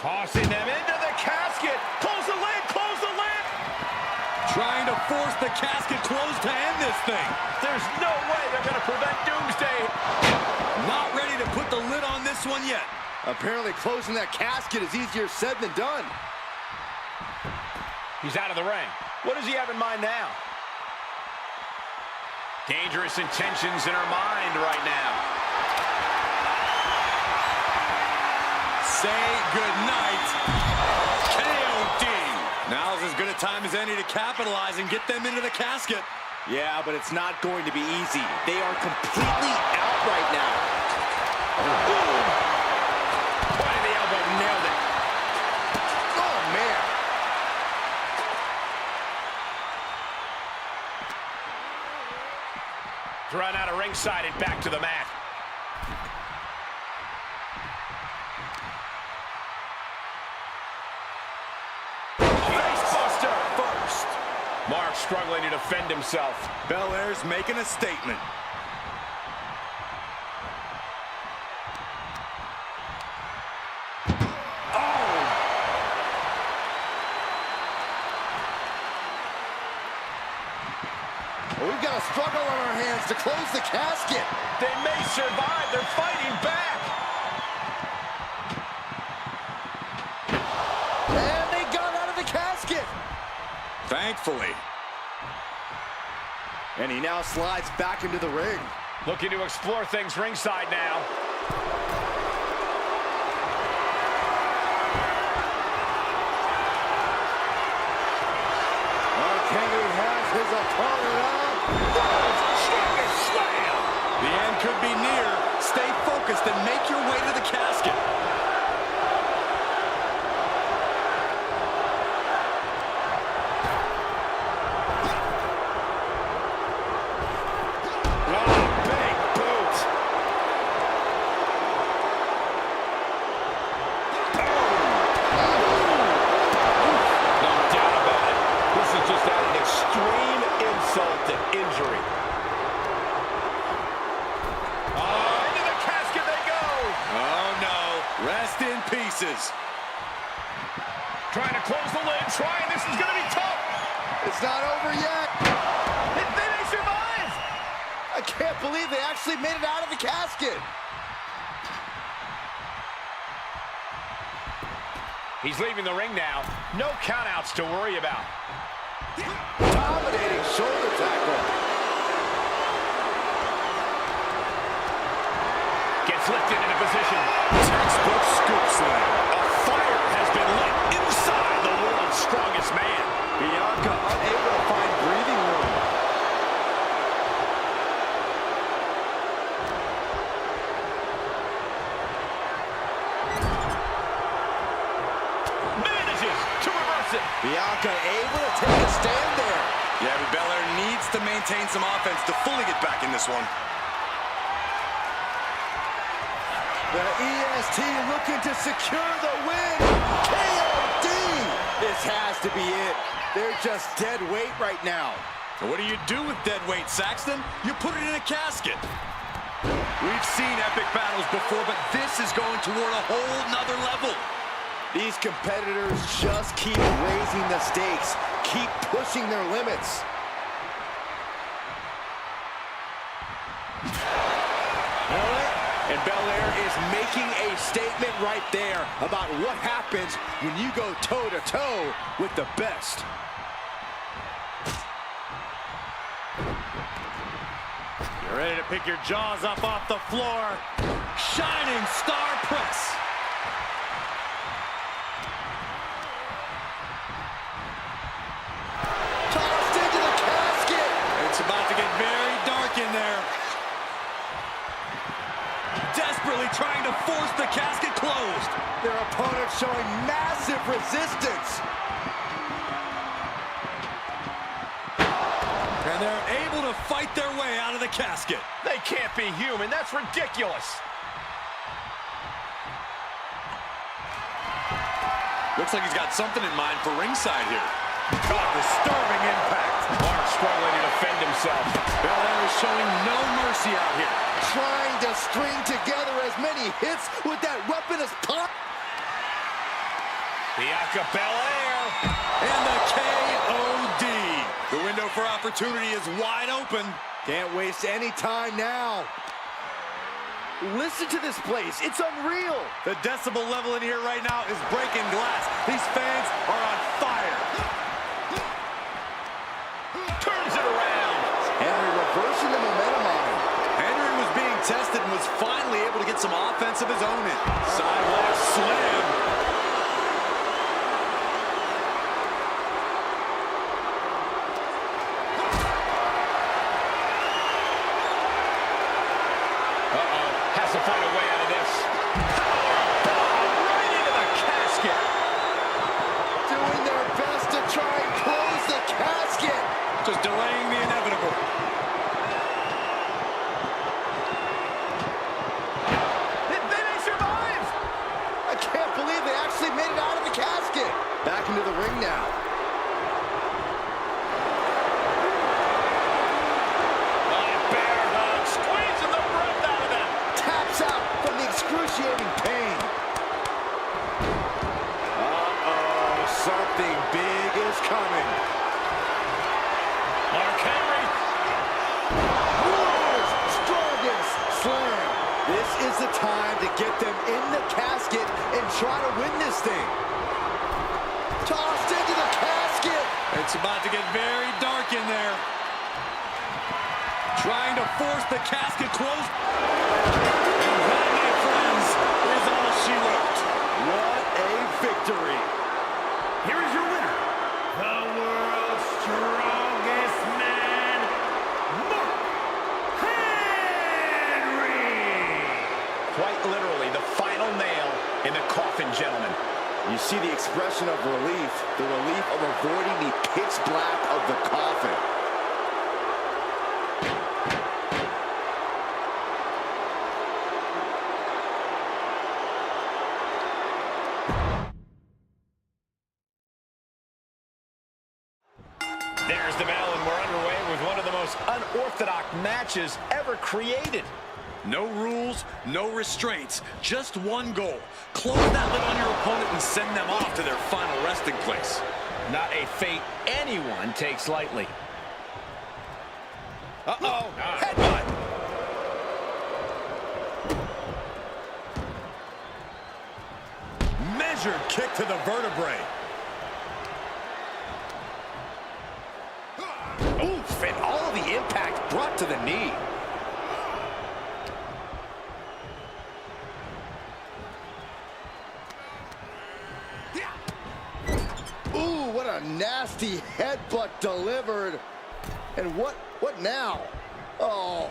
A: Tossing them into the casket. Close the lid, close the lid.
C: Trying to force the casket closed to end this thing.
A: There's no way they're going to prevent Doomsday.
C: Not ready to put the lid on this one yet.
B: Apparently closing that casket is easier said than done.
A: He's out of the ring. What does he have in mind now? Dangerous intentions in her mind right now.
C: Say goodnight. KOD. Now's as good a time as any to capitalize and get them into the casket.
B: Yeah, but it's not going to be easy. They are completely out right now.
A: Point of the elbow, nailed it.
B: Oh, man.
A: Run out of ringside and back to the mat. Facebuster first. Mark struggling to defend himself.
C: Belair's making a statement.
B: Well, we've got a struggle on our hands to close the casket.
A: They may survive. They're fighting back.
B: And they got out of the casket.
C: Thankfully.
B: And he now slides back into the ring.
A: Looking to explore things ringside now.
B: Henry has his opponent up.
A: Strongest slam.
C: The end could be near. Stay focused and make your way to the casket.
A: Big boot. No doubt about it. This is just adding extreme insult to injury. Into the casket they go.
C: Oh no, rest in pieces.
A: Trying to close the lid, this is going to be tough.
B: It's not over yet.
A: They may survive.
B: I can't believe they actually made it out of the casket.
A: He's leaving the ring now. No countouts to worry about.
B: Dominating shoulder tackle.
A: Gets lifted into position.
C: Textbook scoop slam.
A: A fire has been lit inside the world's strongest man.
B: Bianca unable to find breathing room.
A: Manages to reverse it.
B: Bianca able to take a stand there.
C: Yeah, but Belair needs to maintain some offense to fully get back in this one.
B: The EST looking to secure the win. KOD. This has to be it. They're just dead weight right now.
C: And what do you do with dead weight, Saxton? You put it in a casket. We've seen epic battles before, but this is going toward a whole nother level.
B: These competitors just keep raising the stakes, keep pushing their limits. And Belair is making a statement right there about what happens when you go toe-to-toe with the best.
C: You're ready to pick your jaws up off the floor. Shining star press.
B: Tossed into the casket.
C: It's about to get very dark in there. Desperately trying to force the casket closed.
B: Their opponent showing massive resistance.
C: And they're able to fight their way out of the casket.
A: They can't be human. That's ridiculous.
C: Looks like he's got something in mind for ringside here. God, disturbing impact.
A: Mark struggling to defend himself.
C: Belair is showing no mercy out here.
B: Trying to string together as many hits with that weapon as possible.
A: Bianca Belair.
C: And the KOD. The window for opportunity is wide open.
B: Can't waste any time now. Listen to this place. It's unreal.
C: The decibel level in here right now is breaking glass. These fans are on fire.
A: Turns it around.
B: Henry reversing the momentum on him.
C: Henry was being tested and was finally able to get some offense of his own in. Sidewalk slam.
A: Has to find a way out of this. Right into the casket.
B: Doing their best to try and close the casket.
C: Just delaying the inevitable.
A: They may survive.
B: I can't believe they actually made it out of the casket. Back into the ring now.
A: Bear hug, squeezing the breath out of them.
B: Taps out from the excruciating pain. Uh-oh, something big is coming.
A: Mark Henry.
B: World's strongest slam. This is the time to get them in the casket and try to win this thing. Tossed into the casket.
C: It's about to get very dark in there. Trying to force the casket closed. And that, my friends, is all she wrote.
B: What a victory.
D: Here is your winner, the world's strongest man, Mark Henry.
A: Quite literally, the final nail in the coffin, gentlemen.
B: You see the expression of relief, the relief of avoiding the pitch black of the coffin.
A: There's the bell, and we're underway with one of the most unorthodox matches ever created.
C: No rules, no restraints, just one goal. Close that lid on your opponent and send them off to their final resting place.
A: Not a fate anyone takes lightly. Uh-oh, headbutt.
B: Measured kick to the vertebrae. Oof, and all of the impact brought to the knee. Ooh, what a nasty headbutt delivered. And what now? Oh,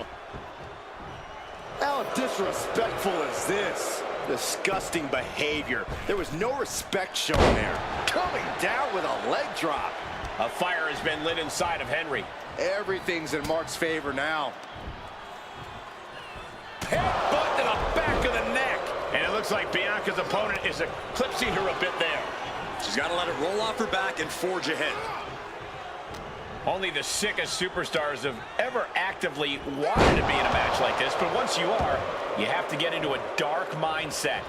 B: how disrespectful is this? Disgusting behavior. There was no respect shown there. Coming down with a leg drop.
A: A fire has been lit inside of Henry.
B: Everything's in Mark's favor now.
A: Headbutt to the back of the neck. And it looks like Bianca's opponent is eclipsing her a bit there.
C: She's got to let it roll off her back and forge ahead.
A: Only the sickest superstars have ever actively wanted to be in a match like this, but once you are, you have to get into a dark mindset.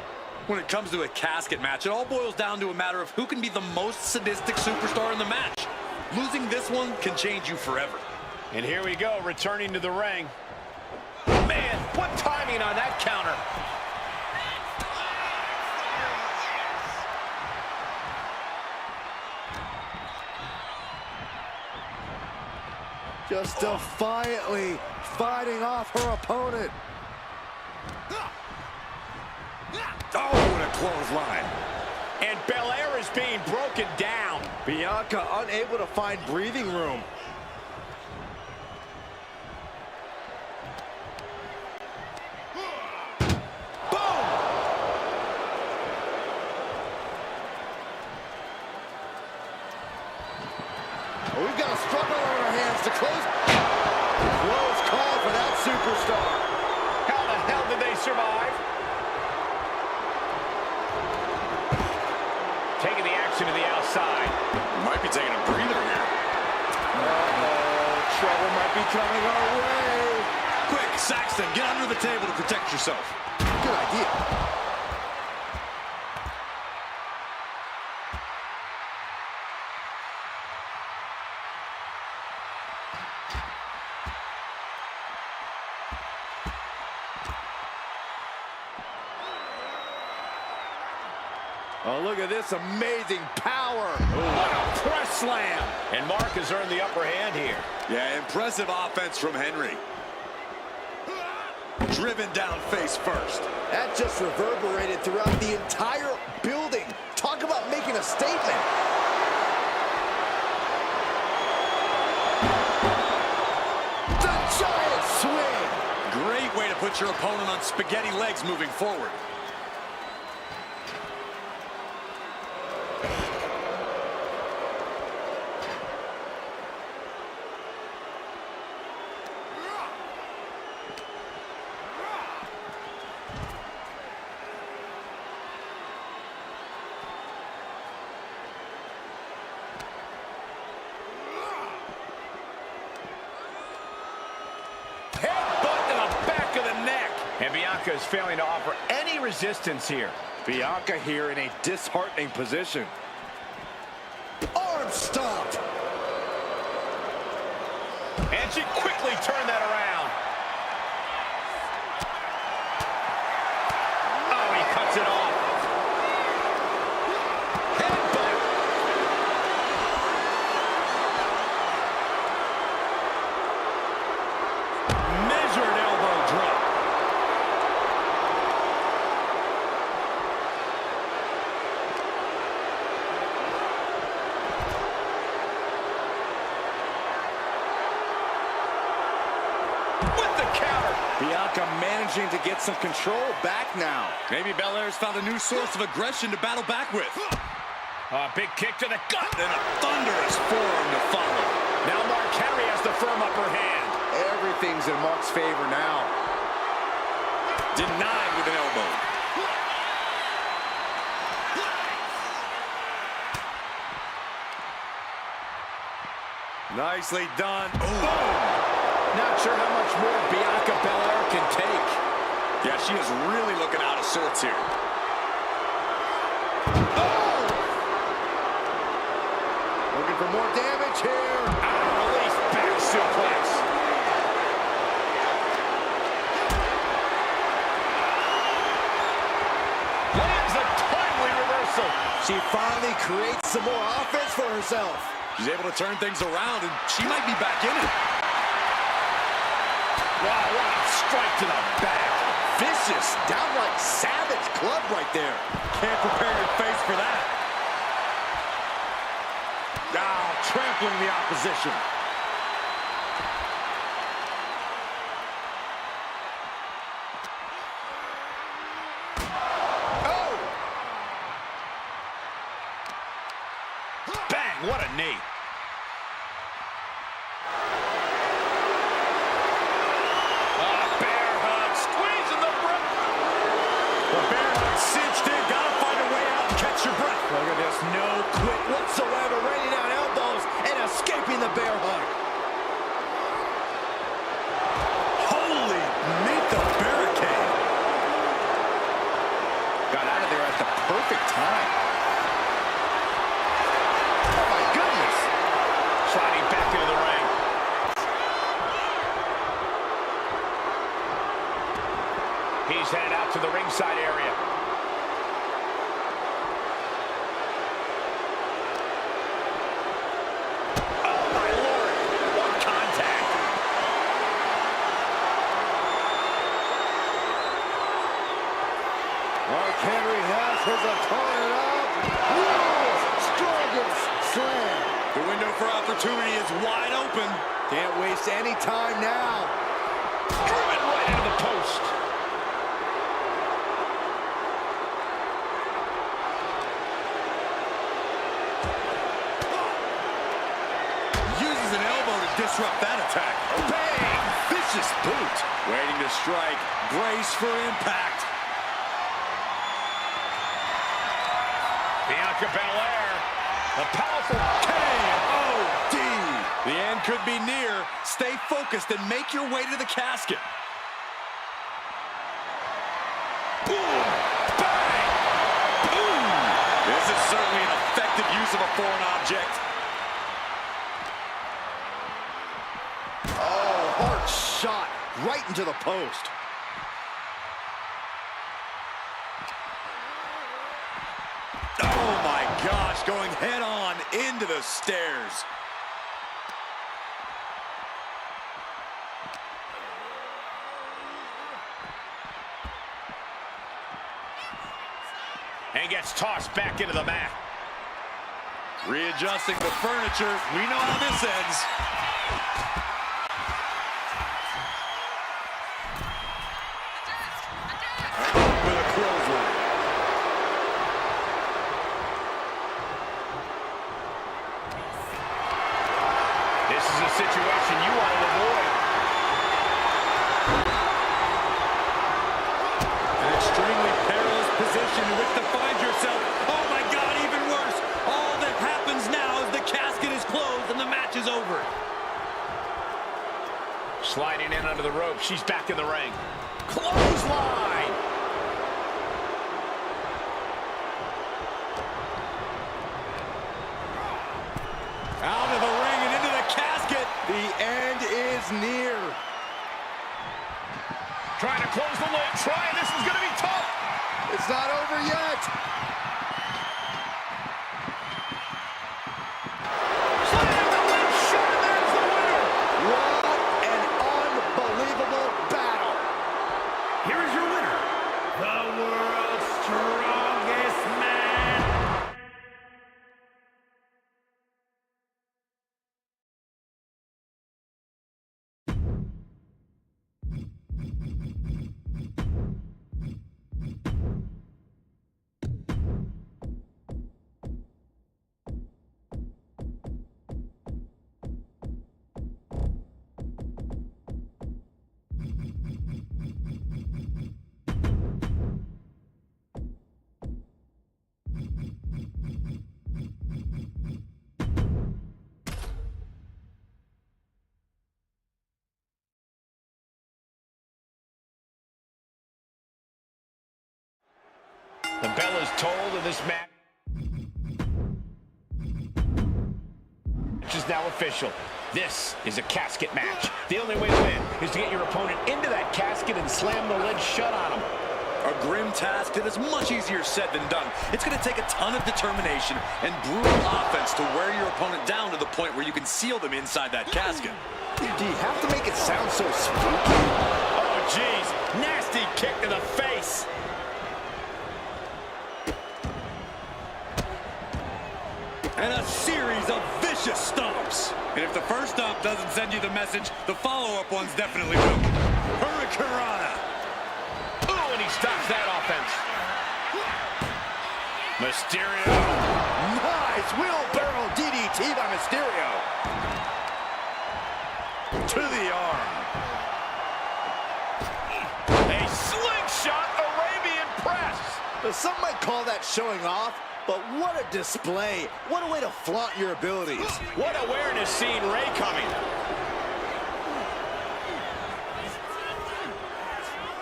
C: When it comes to a casket match, it all boils down to a matter of who can be the most sadistic superstar in the match. Losing this one can change you forever.
A: And here we go, returning to the ring. Man, what timing on that counter.
B: Just defiantly fighting off her opponent. Oh, what a clothesline.
A: And Belair is being broken down.
B: Bianca unable to find breathing room. Boom! We've got a struggle on our hands to close. Close call for that superstar.
A: How the hell did they survive? Taking the action to the outside.
C: Might be taking a breather here.
B: Uh-oh, trouble might be coming our way.
C: Quick, Saxton, get under the table to protect yourself.
B: Good idea. Oh, look at this amazing power.
A: What a press slam. And Mark has earned the upper hand here.
C: Yeah, impressive offense from Henry. Driven down face first.
B: That just reverberated throughout the entire building. Talk about making a statement. The giant swing.
C: Great way to put your opponent on spaghetti legs moving forward.
A: And Bianca is failing to offer any resistance here.
B: Bianca here in a disheartening position. Arm stomped.
A: And she quickly turned that around. Oh, he cuts it off. Headbutt. with the counter.
B: Bianca managing to get some control back now.
C: Maybe Belair's found a new source of aggression to battle back with.
A: Big kick to the gut.
C: And a thunderous forearm to follow.
A: Now Mark Henry has the firm upper hand.
B: Everything's in Mark's favor now.
C: Denied with an elbow. Nicely done. Boom!
B: Not sure how much more Bianca Belair can take.
C: Yeah, she is really looking out of sorts here.
B: Oh! Looking for more damage here.
A: Release back suplex. Lands a timely reversal.
B: She finally creates some more offense for herself.
C: She's able to turn things around, and she might be back in it.
A: Wow, what a strike to the back.
B: Vicious, downright savage club right there.
C: Can't prepare your face for that. Now trampling the opposition.
B: Oh!
A: Bang, what a knee.
C: Cinched in, gotta find a way out and catch your breath.
B: Look at this, no quit whatsoever, raining down elbows and escaping the bear hug.
C: Holy, meet the barricade.
B: Got out of there at the perfect time. Oh my goodness.
A: Sliding back into the ring. He's headed out to the ringside area.
B: Mark Henry has his opponent up. World's strongest slam.
C: The window for opportunity is wide open.
B: Can't waste any time now.
A: Driven right into the post.
C: Uses an elbow to disrupt that attack.
B: Bang! Vicious boot.
C: Waiting to strike. Brace for impact.
A: Bianca Belair, a powerful
C: K.O.D. The end could be near. Stay focused and make your way to the casket.
A: boom, bang, boom.
C: This is certainly an effective use of a foreign object.
B: Oh, hard shot right into the post.
C: Oh my gosh, going head on into the stairs.
A: And gets tossed back into the mat.
C: Readjusting the furniture. We know how this ends. With a clothesline.
A: This is a situation you want to avoid.
C: An extremely perilous position in which to find yourself. Oh my God, even worse. All that happens now is the casket is closed and the match is over.
A: Sliding in under the rope. She's back in the ring. Clothesline.
C: Out of the ring and into the casket.
B: The end is near.
A: Trying to close the lid. Trying. This is going to be tough.
B: It's not over yet.
A: Slam the win shot. There's the winner.
B: What an unbelievable battle.
D: Here is your winner, the world's strongest man,
A: The bell is tolled in this match. Is now official. This is a casket match. The only way to win is to get your opponent into that casket and slam the lid shut on him.
C: A grim task that is much easier said than done. It's going to take a ton of determination and brutal offense to wear your opponent down to the point where you can seal them inside that casket.
B: Do you have to make it sound so spooky?
A: Oh, jeez. Nasty kick to the face.
C: And a series of vicious stomps. And if the first stomp doesn't send you the message, the follow-up ones definitely will. Hurricanrana.
A: Ooh, and he stops that offense. Mysterio.
B: Nice wheelbarrow DDT by Mysterio. To the arm.
A: A slingshot Arabian press.
B: Some might call that showing off, but what a display. What a way to flaunt your abilities.
A: What awareness seeing Rey coming.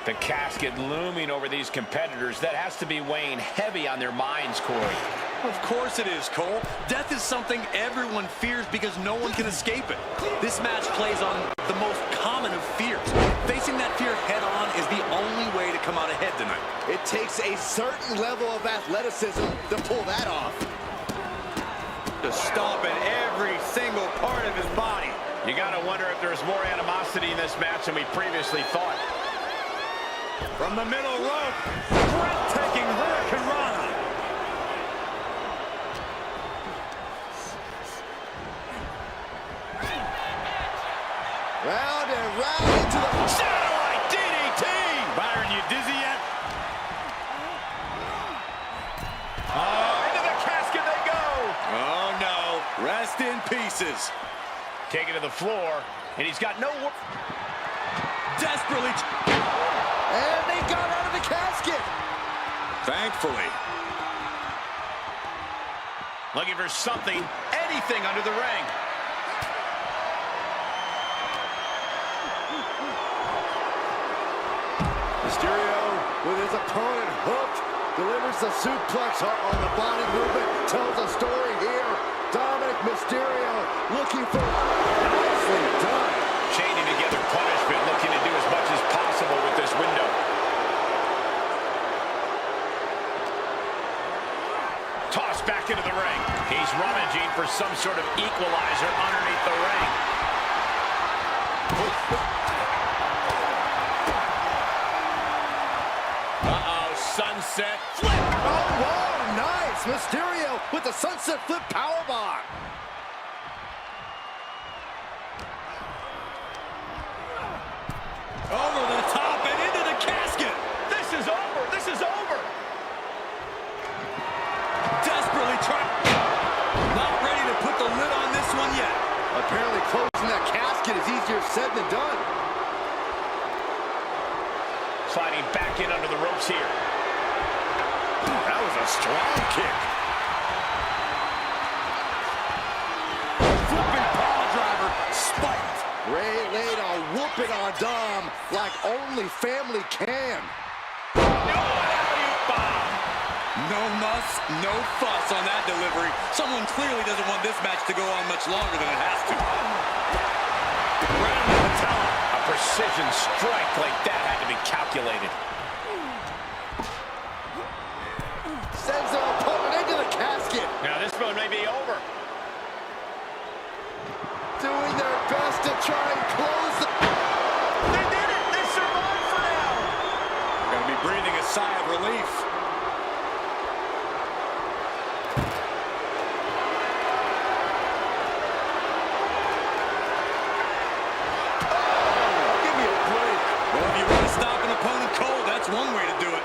A: The casket looming over these competitors. That has to be weighing heavy on their minds, Corey.
C: Of course it is, Cole. Death is something everyone fears because no one can escape it. This match plays on the most common of fears. Facing that fear head-on is the only way to come out ahead tonight.
B: It takes a certain level of athleticism to pull that off.
C: To stomp at every single part of his body.
A: You gotta wonder if there's more animosity in this match than we previously thought.
C: From the middle rope, breathtaking Hurricanrana.
B: Round and round into the
A: satellite DDT!
C: Byron, you dizzy yet?
A: Into the casket they go!
C: Oh no, rest in pieces.
A: Taken to the floor, and he's got no...
C: Desperately...
B: And they got out of the casket.
C: Thankfully.
A: Looking for something, anything under the ring.
B: Mysterio, with his opponent hooked, delivers the suplex on the body movement, tells a story here. Dominic Mysterio looking for nicely done.
A: Chaining together punishment, looking to do as much as possible with this window. Tossed back into the ring. He's rummaging for some sort of equalizer underneath the ring. Sunset flip.
B: Oh, whoa, nice. Mysterio with the sunset flip powerbomb.
C: Over the top and into the casket.
A: This is over. This is over.
C: Desperately trying. Not ready to put the lid on this one yet.
B: Apparently closing that casket is easier said than done.
A: Sliding back in under the ropes here.
B: That was a strong kick.
C: Flipping power driver, spiked.
B: Rey laid a whooping on Dom like only family can.
C: No muss, no fuss on that delivery. Someone clearly doesn't want this match to go on much longer than it has to.
A: Right into the top. A precision strike like that had to be calculated.
B: Sends their opponent into the casket.
A: Now this one may be over.
B: Doing their best to try and close the...
A: They did it! They survived for now!
C: Gonna be breathing a sigh of relief.
B: Give me a break.
C: Well, if you want to stop an opponent cold, that's one way to do it.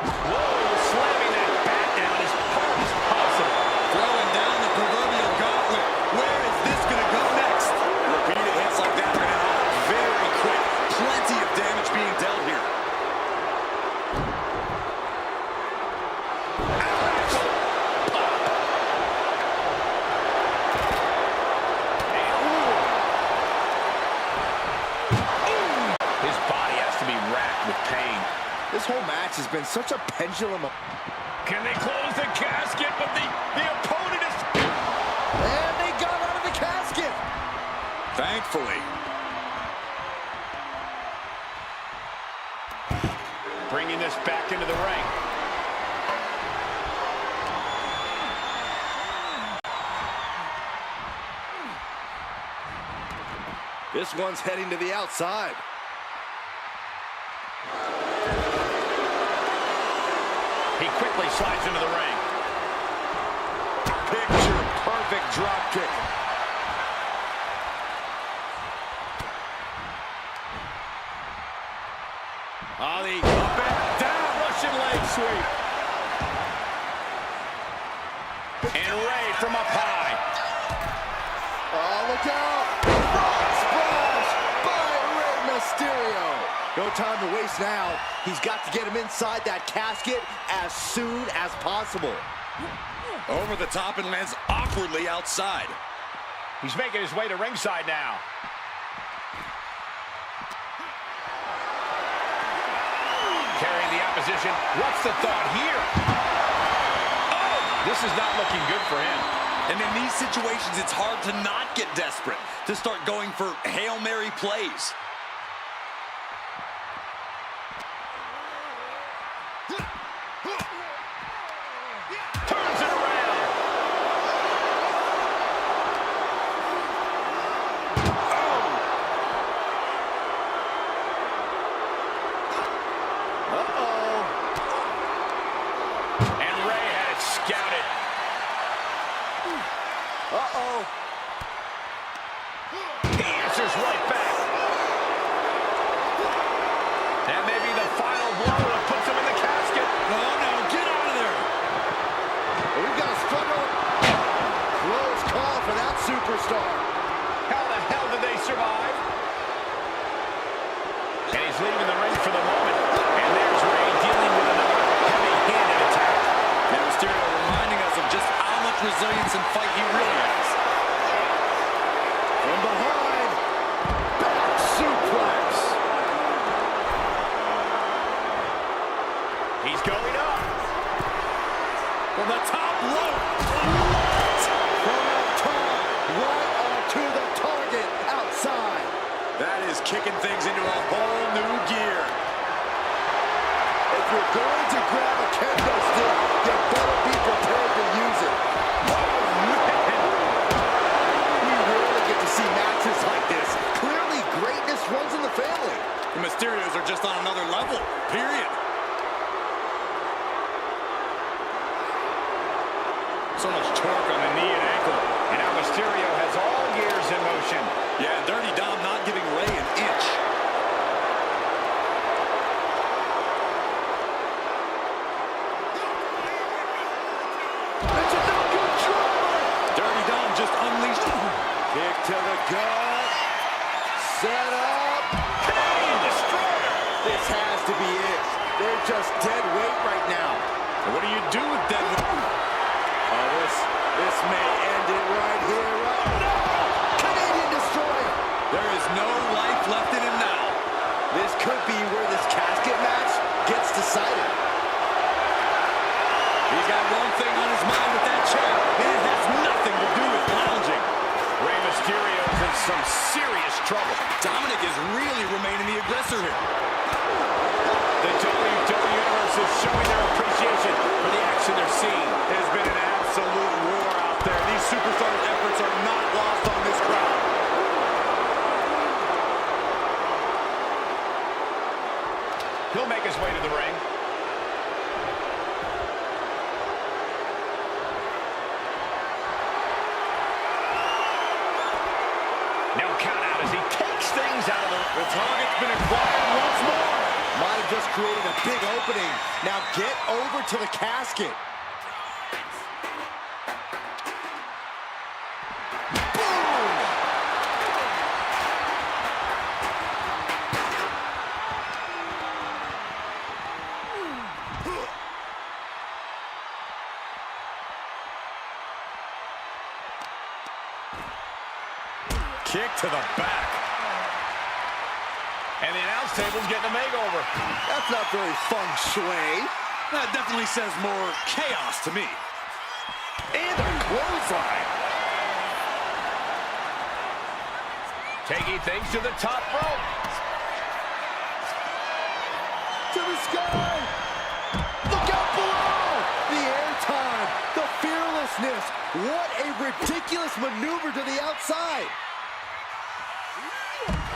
A: Whoa, slamming that bat down as hard as possible.
C: Throwing down the proverbial gauntlet. Where is this going to go next? Repeat
A: with pain.
B: This whole match has been such a pendulum.
A: Can they close the casket? But the opponent is...
B: And they got out of the casket.
C: Thankfully.
A: Bringing this back into the ring.
B: This one's heading to the outside.
A: He quickly slides into the ring.
B: Picture perfect drop kick.
A: Ali up and down. Russian leg sweep. And Rey from up high.
B: Oh, look out. Frog splash by Rey Mysterio. No time to waste now. He's got to get him inside that casket as soon as possible.
C: Over the top and lands awkwardly outside.
A: He's making his way to ringside now. Carrying the opposition. What's the thought here? Oh, this is not looking good for him.
C: And in these situations, it's hard to not get desperate, to start going for Hail Mary plays.
A: Turns it around.
B: Uh-oh.
A: And Rey had it scouted.
B: Uh-oh.
A: He answers right back. That may be the final blow that puts him in the casket.
C: Oh, no, get out of there.
B: We've got a struggle. Close call for that superstar.
A: How the hell did they survive? And he's leaving the ring for the moment. And there's Rey dealing with another heavy-handed attack.
C: And Mysterio reminding us of just how much resilience and fight he really has.
B: From behind, back suplex.
A: He's going up.
C: From the top rope.
B: From up top, right onto the target outside.
C: That is kicking things into a whole new gear.
B: If you're going to grab a kendo stick, you better be prepared to use it. We rarely get to see matches like this. Clearly, greatness runs in the family.
C: The Mysterios are just on another level, period.
A: So much torque on the knee and ankle. And now Mysterio has all gears in motion.
C: Yeah, Dirty Dom not giving Rey an inch.
B: It's a no-good drama.
C: Dirty Dom just unleashed.
B: Kick to the gut. Set up.
A: Canadian Destroyer.
B: This has to be it. They're just dead weight right now.
C: What do you do with dead weight?
B: Oh, this may end it right here. Right now. Canadian Destroyer.
C: There is no life left in him now.
B: This could be where this casket match gets decided.
C: He's got one thing on his mind with that chair, and it has nothing to do with lounging.
A: Rey Mysterio is in some serious trouble.
C: Dominic is really remaining the aggressor here.
A: The WWE Universe is showing their appreciation for the action they're seeing.
C: It has been an absolute war out there. These superstars' efforts are not lost on this crowd.
A: He'll make his way to the ring. Now count out as he takes things out of the
C: target's been acquired once more.
B: Might have just created a big opening. Now get over to the casket.
C: Kick to the back.
A: And the announce table's getting a makeover.
B: That's not very feng shui.
C: That definitely says more chaos to me.
B: And a clothesline.
A: Taking things to the top rope.
B: To the sky. Look out below. The airtime. The fearlessness. What a ridiculous maneuver to the outside.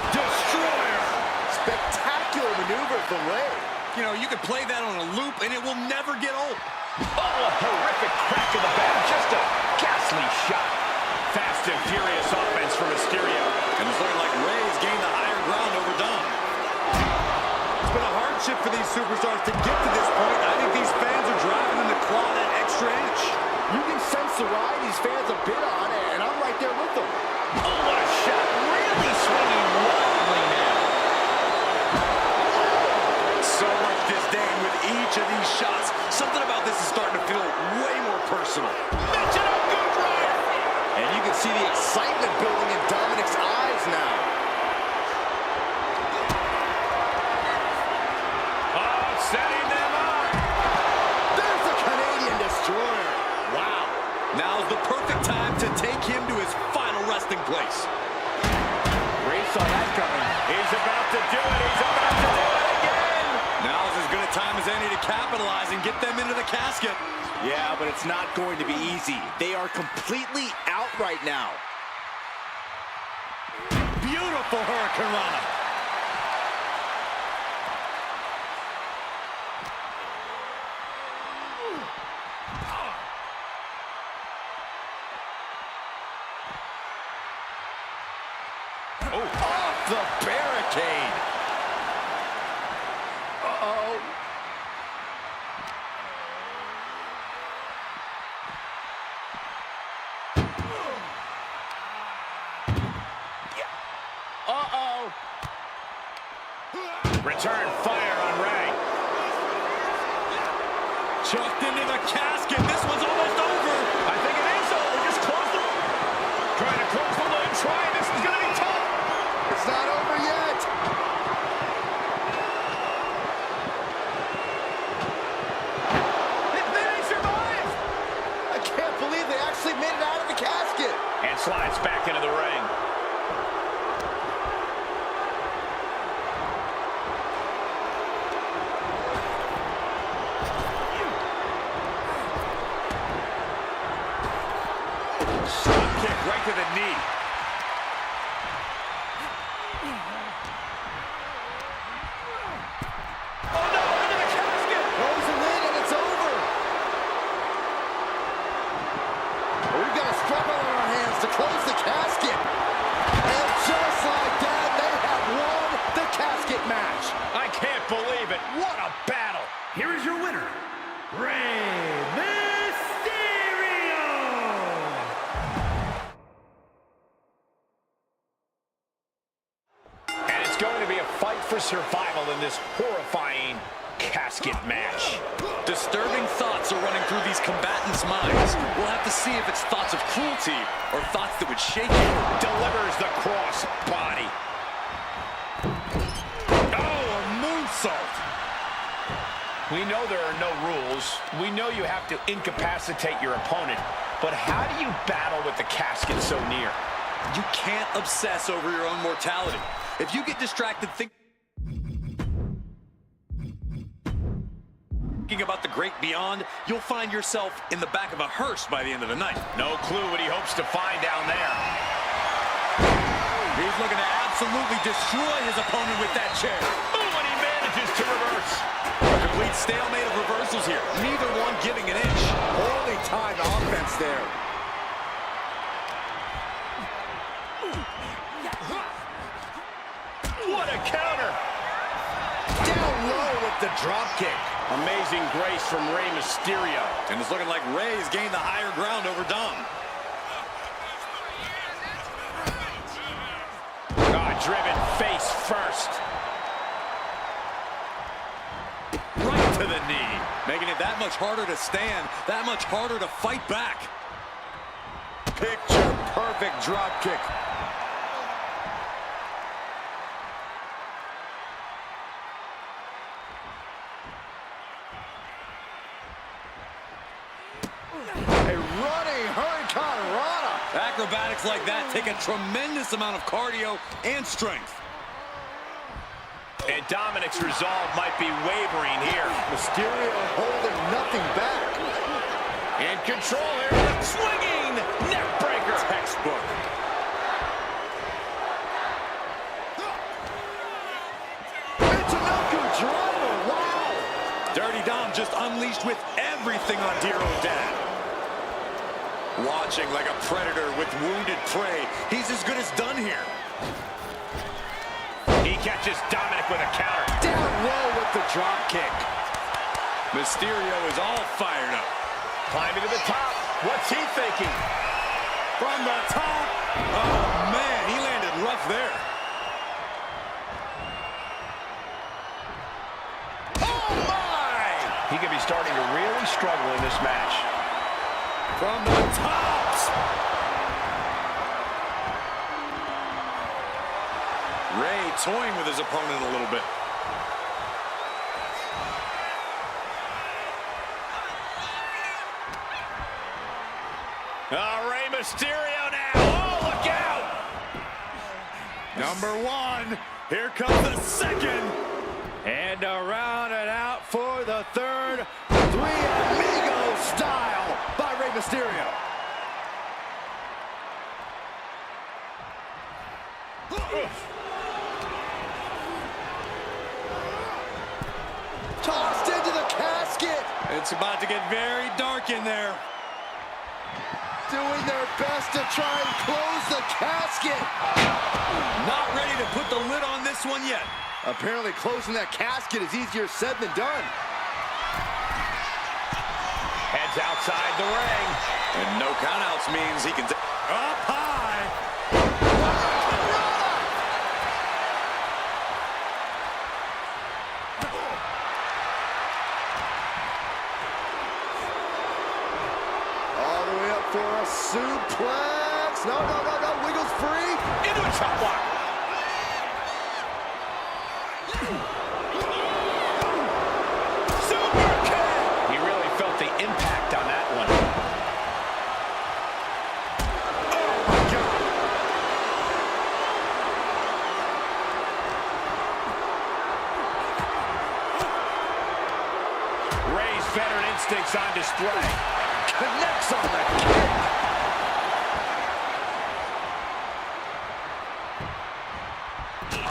B: Destroyer. Spectacular maneuver from Rey.
C: You know, you can play that on a loop and it will never get old.
A: Oh, a horrific crack of the bat. Just a ghastly shot. Fast and furious offense from Mysterio.
C: And it's looking like Rey's gained the higher ground over Dom. It's been a hardship for these superstars to get to this point. I think these fans are driving them to claw that extra inch.
B: You can sense the ride these fans have been on, and I'm right there with them.
A: Oh, what a shot. Really swinging wildly now.
C: So much disdain with each of these shots. Something about this is starting to feel way more personal.
A: Mention a good drive.
B: And you can see the excitement building in Dominic's eyes now.
A: Oh, setting them up.
B: There's the Canadian Destroyer.
C: Wow. Now's the perfect time to take him to his final resting place.
B: Rey saw that coming.
A: He's about to do it. He's about to do it again.
C: Now's as good a time as any to capitalize and get them into the casket.
B: Yeah, but it's not going to be easy. They are completely out right now.
C: Beautiful Hurricane Rana.
B: Oh, off the barricade. Uh-oh. Uh-oh.
A: Return fire on Rey.
C: Chucked into the casket. This one's almost over.
A: I think it is over. Just close the... Trying to close the lid. Trying. This is going to be tough.
B: It's not over yet.
A: They survived.
B: I can't believe they actually made it out of the casket.
A: And slides back into the ring. Stop kick right to the knee. Oh no, into the casket.
B: Close the lid and it's over. Well, we've got a struggle on our hands to close the casket. And just like that, they have won the casket match.
A: I can't believe it. What a battle.
D: Here is your winner, Rey Mysterio!
A: And it's going to be a fight for survival in this horrifying casket match.
C: Disturbing thoughts are running through these combatants' minds. We'll have to see if it's thoughts of cruelty or thoughts that would shake you.
A: Delivers the cross body.
C: Oh, a moonsault.
A: We know there are no rules. We know you have to incapacitate your opponent. But how do you battle with the casket so near?
C: You can't obsess over your own mortality. If you get distracted thinking about the great beyond, you'll find yourself in the back of a hearse by the end of the night.
A: No clue what he hopes to find down there.
C: He's looking to absolutely destroy his opponent with that chair.
A: Ooh, and he manages to reverse.
C: A complete stalemate of reversals here. Neither one giving an inch.
B: Poorly timed offense there.
A: What a counter.
B: Down low with the drop kick.
A: Amazing grace from Rey Mysterio.
C: And it's looking like Rey's gained the higher ground over Dom.
A: Driven face first.
C: Right to the knee. Making it that much harder to stand, that much harder to fight back.
B: Picture perfect drop kick. running Hurricane Rana.
C: Acrobatics like that take a tremendous amount of cardio and strength.
A: And Dominic's resolve might be wavering here.
B: Mysterio holding nothing back.
A: In control here. Swinging neck breaker.
C: Textbook.
B: Driver, wow!
C: Dirty Dom just unleashed with everything on dear old dad. Watching like a predator with wounded prey. He's as good as done here.
A: He catches Dominic with a counter.
B: Down low with the drop kick.
C: Mysterio is all fired up.
A: Climbing to the top. What's he thinking?
C: From the top. Oh, man, he landed rough there.
A: He could be starting to really struggle in this match.
C: From the tops. Rey toying with his opponent a little bit.
A: Oh, Rey Mysterio now. Oh, look out.
C: Number one. Here comes the second.
B: And around and out for the third. Three Amigos style by Rey Mysterio. Tossed into the casket.
C: It's about to get very dark in there.
B: Doing their best to try and close the casket.
C: Not ready to put the lid on this one yet.
B: Apparently closing that casket is easier said than done.
A: Heads outside the ring.
C: And no countouts means he can up high.
B: All the way up for a suplex. No, wiggles free.
A: Into a chop block. Veteran instincts on display.
B: Connects on the kick.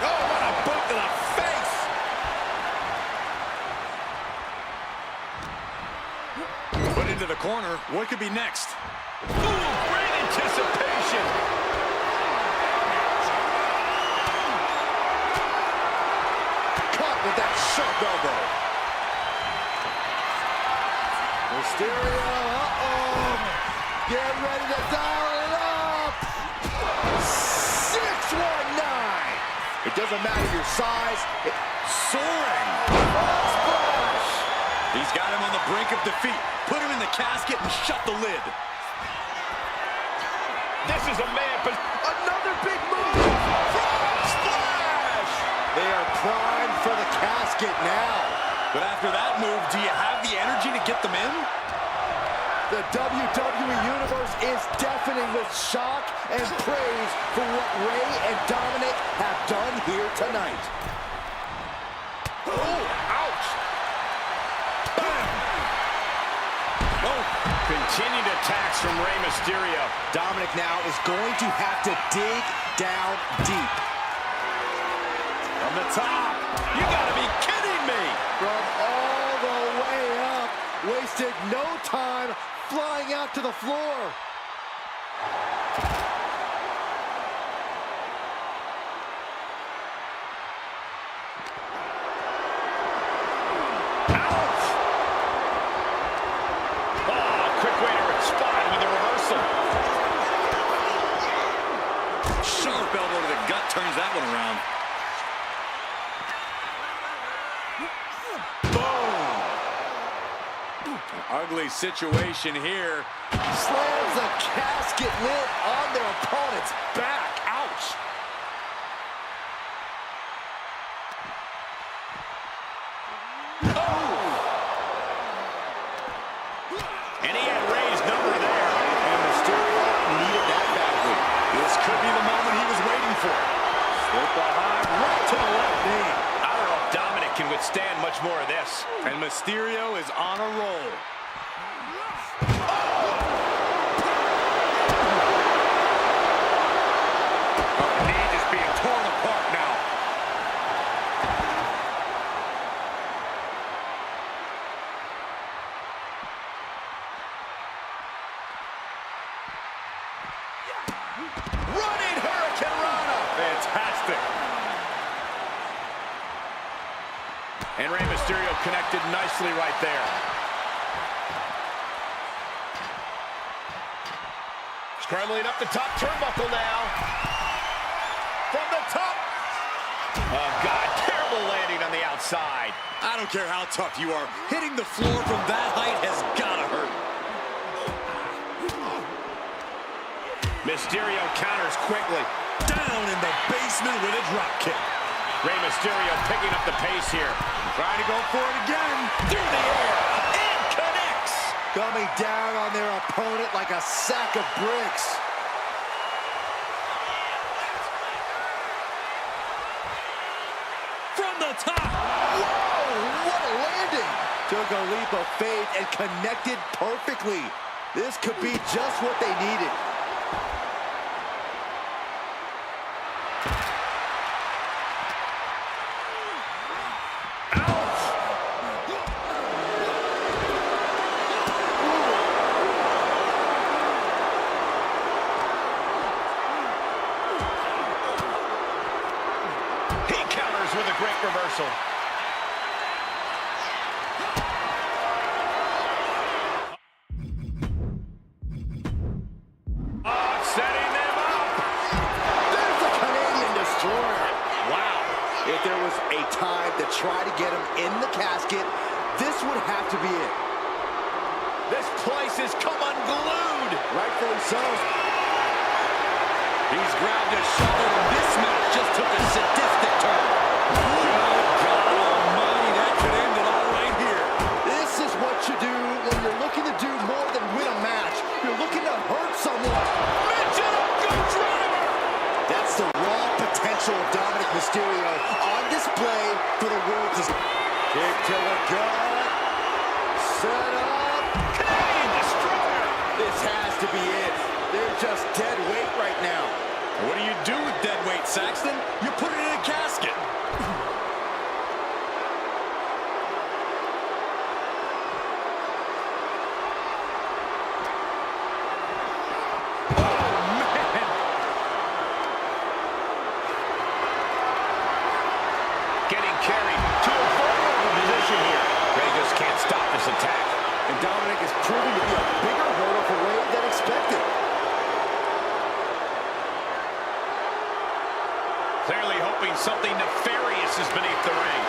A: Oh, what a boot to the face.
C: Put into the corner. What could be next?
A: Ooh, great anticipation.
B: Caught with that sharp elbow. Mysterio, uh-oh. Get ready to dial it up. 619. It doesn't matter your size.
C: Soaring.
B: Splash.
C: He's got him on the brink of defeat. Put him in the casket and shut the lid.
A: This is a man, but
B: another big move. Splash. They are primed for the casket now.
C: But after that move, do you have the energy to get them in?
B: The WWE Universe is deafening with shock and praise for what Rey and Dominic have done here tonight. Oh, ouch! Bam!
A: oh, continued attacks from Rey Mysterio.
B: Dominic now is going to have to dig down deep.
C: From the top. You gotta be kidding me!
B: From all the way up, wasted no time flying out to the floor.
A: Ouch! Oh, quick way to respond with a reversal.
C: Sharp elbow to the gut turns that one around. Ugly situation here.
B: Slams the casket lid on their opponent's back. Ouch!
A: And he had Rey's number there.
B: to the left knee.
A: I don't know if Dominic can withstand much more of this.
C: And Mysterio is on a roll. Oh, knee just being torn apart now.
B: Running Hurricane Rana.
C: Fantastic.
A: And Rey Mysterio connected nicely right there. Scrambling up the top turnbuckle now. From the top. Oh, God, terrible landing on the outside.
C: I don't care how tough you are. Hitting the floor from that height has got to hurt.
A: Mysterio counters quickly.
B: Down in the basement with a drop kick.
A: Rey Mysterio picking up the pace here.
C: Trying to go for it again.
A: Through the air. And connects.
B: Coming down on their opponent like a sack of bricks.
C: From the top.
B: Whoa, what a landing. Took a leap of faith and connected perfectly. This could be just what they needed.
A: With a great reversal. Oh, setting them up.
B: There's the Canadian Destroyer.
A: Wow.
B: If there was a time to try to get him in the casket, this would have to be it.
A: This place has come unglued.
B: Rightfully so.
C: He's grabbed his shoulder, and this match just took a sadistic turn. Good God almighty, that could end it all right here.
B: This is what you do when you're looking to do more than win a match. You're looking to hurt someone.
A: Mention a good driver.
B: That's the raw potential of Dominic Mysterio on display for the world to see. Kick to the gut. Set up.
A: Canadian Destroyer.
B: This has to be it. They're just dead weight right now.
C: What do you do with dead weight, Saxton? You put it in a casket.
A: Getting carried to a vulnerable position here. Rey just can't stop this attack.
B: And Dominic is proving to be a bigger hurdle for Rey than expected.
A: Clearly hoping something nefarious is beneath the ring.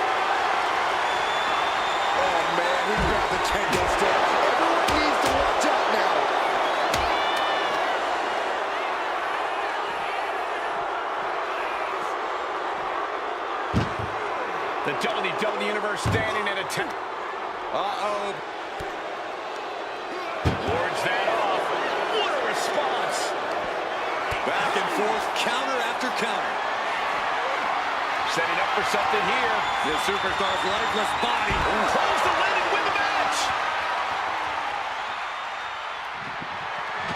B: Oh, man, he got the kendo stick. Everyone needs to watch out now.
A: The WWE Universe standing at a 10.
B: Uh-oh.
A: Wards that off. What a response.
C: Back and forth, counter after counter.
A: Setting up for something here.
C: The superstar's lifeless body.
A: Close the lid and win the match.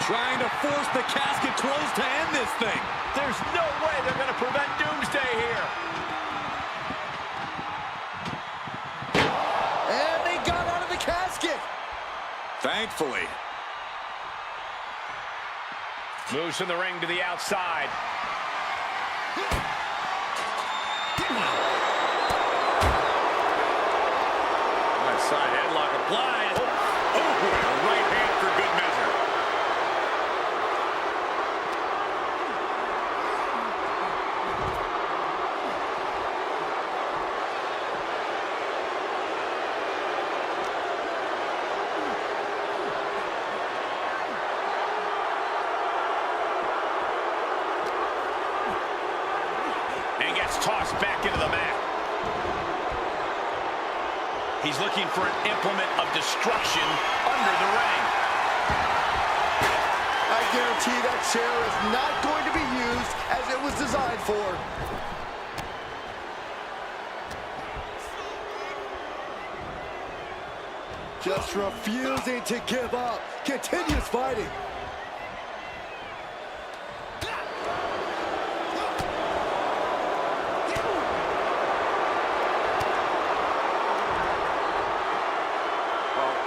C: Trying to force the casket closed to end this thing.
A: There's no way they're going to prevent Doomsday here.
B: And they got out of the casket.
C: Thankfully.
A: Moves from the ring to the outside.
C: Nice side headlock applied. Oh, a right hand for good measure.
A: And gets tossed back into the mat. He's looking for an implement of destruction under the ring.
B: I guarantee that chair is not going to be used as it was designed for. Just refusing to give up. Continues fighting.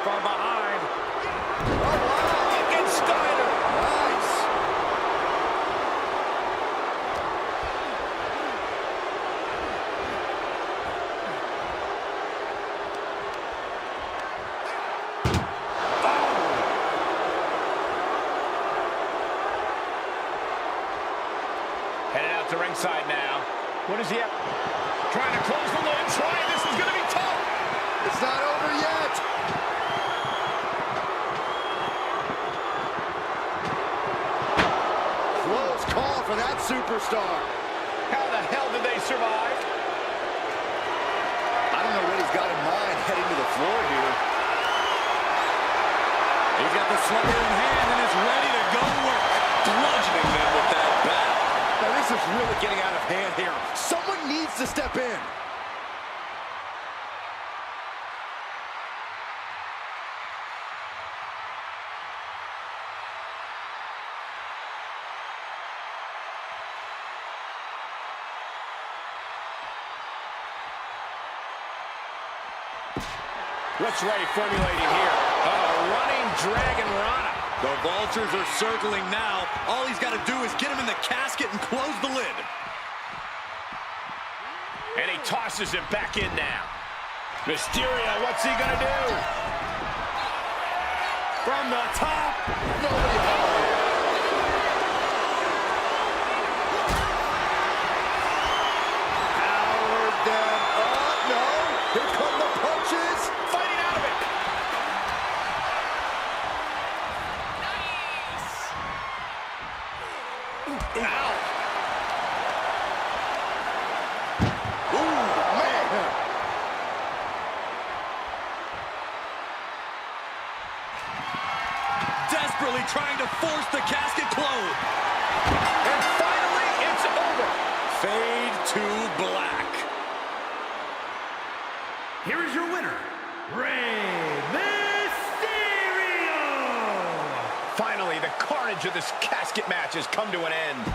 C: From behind.
B: Oh, wow.
C: Fucking Steiner.
B: Nice.
A: Headed out to ringside now. What is he up? Trying to close the lid. This is going to be tough.
B: It's not over yet. Close call for that superstar.
A: How the hell did they survive?
B: I don't know what he's got in mind heading to the floor here.
C: He's got the slugger in hand and is ready to go work. Bludgeoning them with that bat.
B: Now this is really getting out of hand here. Someone needs to step in.
A: What's Rey formulating here? Running Dragon Rana.
C: The Vultures are circling now. All he's got to do is get him in the casket and close the lid.
A: And he tosses him back in now. Mysterio, what's he gonna do?
C: From the top.
B: Nobody home. Powered them up. No. Here come the punches.
A: Fighting out of it.
B: Ow. Ooh, man.
C: Desperately trying to force the casket closed.
A: And finally, it's over.
C: Fade to black.
D: Here is your winner, Rey Mysterio!
A: Finally, the carnage of this casket match has come to an end.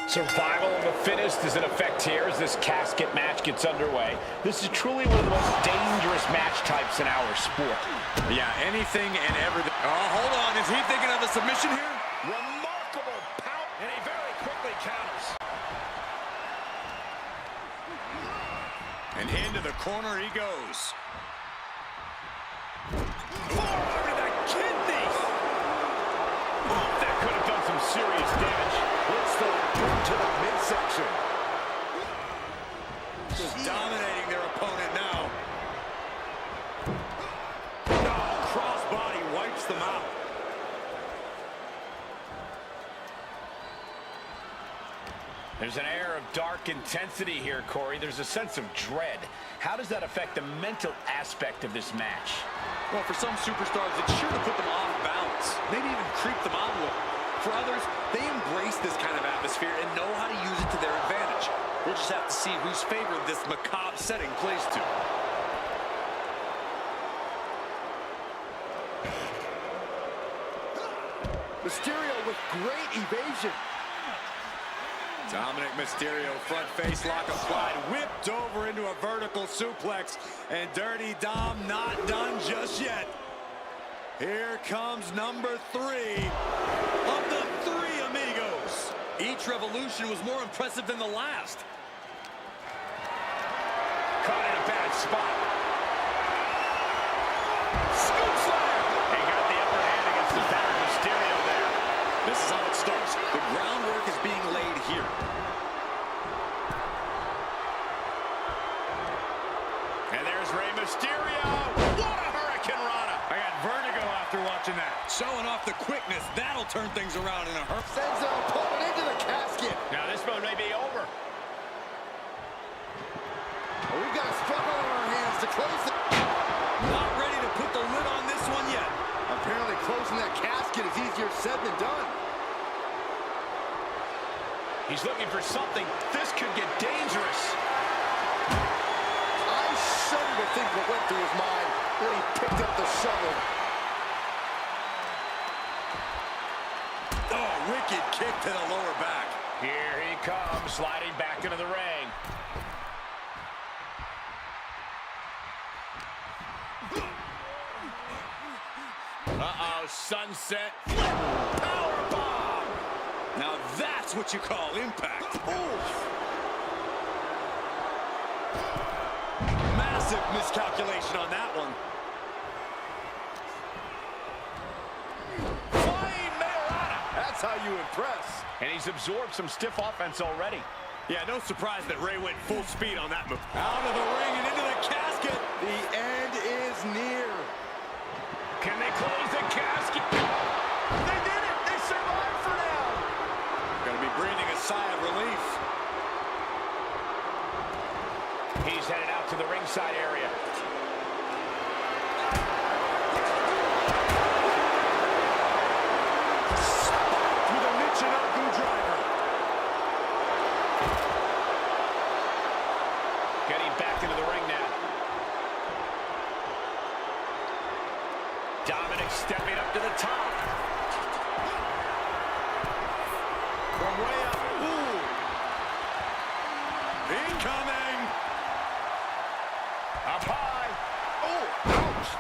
A: Survival of the fittest is in effect here as this casket match gets underway. This is truly one of the most dangerous match types in our sport.
C: Yeah, anything and everything. Oh, hold on. Is he thinking of a submission here?
A: Remarkable pout, and he very quickly counters.
C: And into the corner he goes.
A: Over to the kidneys. That could have done some serious damage.
B: Hits the boot to the midsection.
C: Just dominating their opponent now. Crossbody wipes them out.
A: There's an air of dark intensity here, Corey. There's a sense of dread. How does that affect the mental aspect of this match?
C: Well, for some superstars, it's sure to put them off balance. Maybe even creep them out a little. For others, they embrace this kind of atmosphere and know how to use it to their advantage. We'll just have to see whose favor this macabre setting plays to.
B: Mysterio with great evasion.
C: Dominic Mysterio, front face lock applied, whipped over into a vertical suplex, and Dirty Dom not done just yet. Here comes number 3 of the 3 amigos. Each revolution was more impressive than the last.
A: Caught in a bad spot. Scoop slam! He got the upper hand against the battered Mysterio there.
C: This is how it starts. The groundwork is being laid here.
A: And there's Rey Mysterio. What a Hurricane Rana.
C: I got vertigo after watching that. Showing off the quickness. That'll turn things around in a hurry.
B: Sends their opponent into the casket.
A: Now this one may be over.
B: We've got a struggle on our hands to close the...
C: Not ready to put the lid on this one yet.
B: Apparently closing that casket is easier said than done.
A: He's looking for something. This could get dangerous.
B: through his mind when he picked up the shovel.
C: Oh, wicked kick to the lower back.
A: Here he comes, sliding back into the ring. Uh-oh, sunset flip, powerbomb.
C: Now that's what you call impact. Massive miscalculation on that one.
A: Flying Mayorana.
B: That's how you impress.
A: And he's absorbed some stiff offense already.
C: Yeah, no surprise that Rey went full speed on that move. Out of the ring and into the casket.
B: The end is near.
A: Can they close the casket? They did it! They survived for now!
C: Gonna be breathing a sigh of relief.
A: He's headed out to the ringside area.
C: Spiked with a Michinoku driver.
A: Getting back into the ring now. Dominic stepping up to the top.
C: From way up. Ooh. Incoming.
A: Up high.
B: Oh, ouch.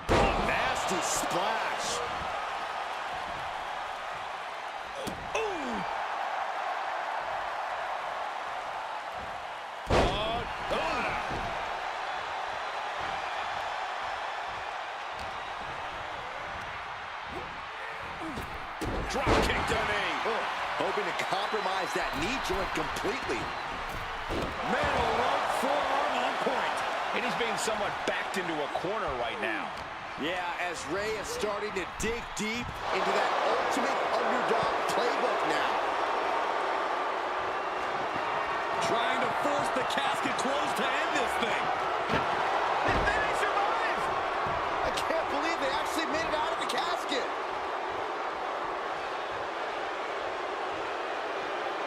B: Oh, nasty splash.
A: Drop kick to the knee.
B: Hoping to compromise that knee joint completely.
C: Metal rope forearm on point.
A: And he's being somewhat backed into a corner right now.
B: Yeah, as Rey is starting to dig deep into that ultimate underdog playbook now.
C: Trying to force the casket closed to end this thing.
B: And they survive! I can't believe they actually made it out of the casket.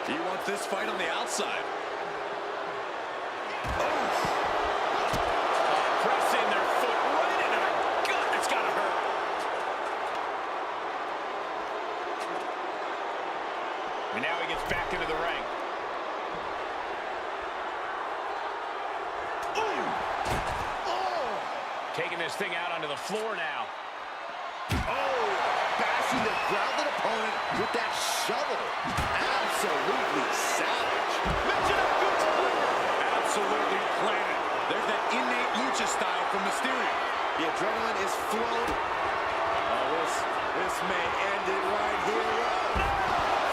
C: He wants this fight on the outside.
A: Pressing their foot right into the gut. It's gotta hurt. And now he gets back into the ring. Taking this thing out onto the floor now.
B: Bashing the grounded opponent with that shovel. Absolutely savage.
C: Absolutely planted. There's that innate lucha style from Mysterio.
B: The adrenaline is flowing. Oh, this may end it right here.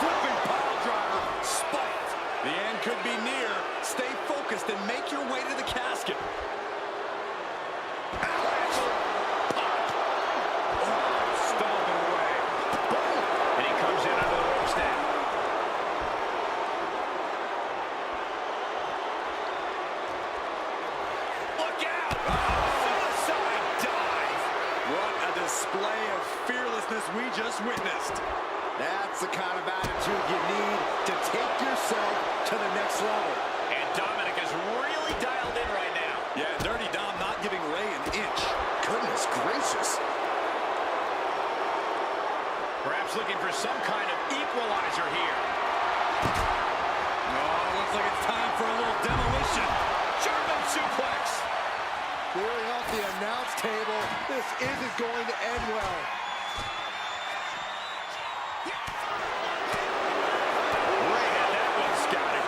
C: Flipping pile driver. Spiked. The end could be near. Stay focused and make your way to the casket. Stomping away.
A: And he comes in under the ropes now. Look out! Suicide dive!
C: What a display of fearlessness we just witnessed.
B: That's the kind of attitude you need to take yourself to the next level.
A: And Dominic is really dialed in right now.
C: Yeah, Dirty Dom not giving Rey an inch.
B: Goodness gracious.
A: Perhaps looking for some kind of equalizer here.
C: Oh, looks like it's time for a little demolition.
A: German suplex.
B: Clearing off the announce table. This isn't going to end well.
A: Rey had that one scouted.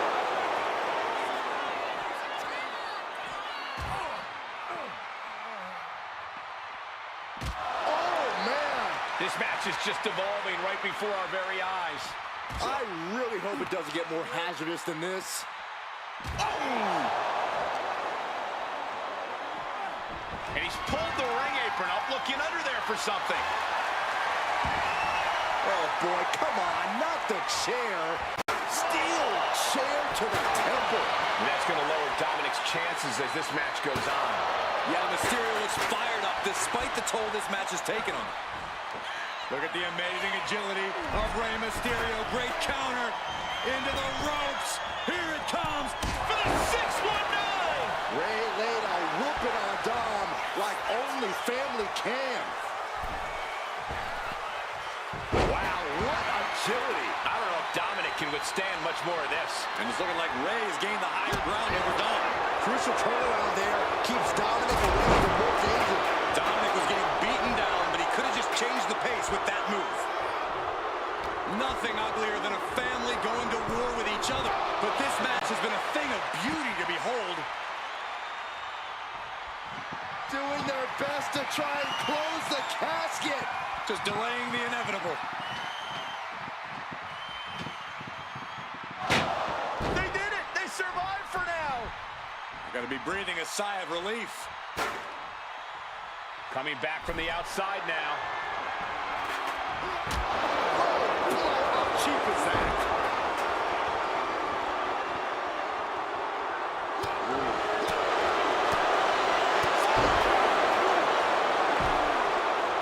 B: Oh, man.
A: This match is just evolving right before our very eyes.
B: I really hope it doesn't get more hazardous than this.
A: And he's pulled the ring apron up, looking under there for something.
B: Oh, boy, come on, not the chair. Steel chair to the temple.
A: And that's going to lower Dominic's chances as this match goes on.
C: Yeah, Mysterio looks fired up despite the toll this match has taken on him. Look at the amazing agility of Rey Mysterio. Great counter into the ropes. Here it comes for the 619.
B: Rey laid a whooping on Dom like only family can. Wow, what agility.
A: I don't know if Dominic can withstand much more of this.
C: And it's looking like Rey has gained the higher ground over Dom.
B: Crucial turnaround there. Keeps Dominic away from more danger.
C: Dominic was getting beaten down, but he could have just changed the pace with that move. Nothing uglier than a family going to war with each other. But this match has been a thing of beauty to behold.
B: Doing their best to try and close the casket.
C: Just delaying the inevitable.
B: They did it! They survived for now!
C: Got to be breathing a sigh of relief.
A: Coming back from the outside now.
B: How cheap is that?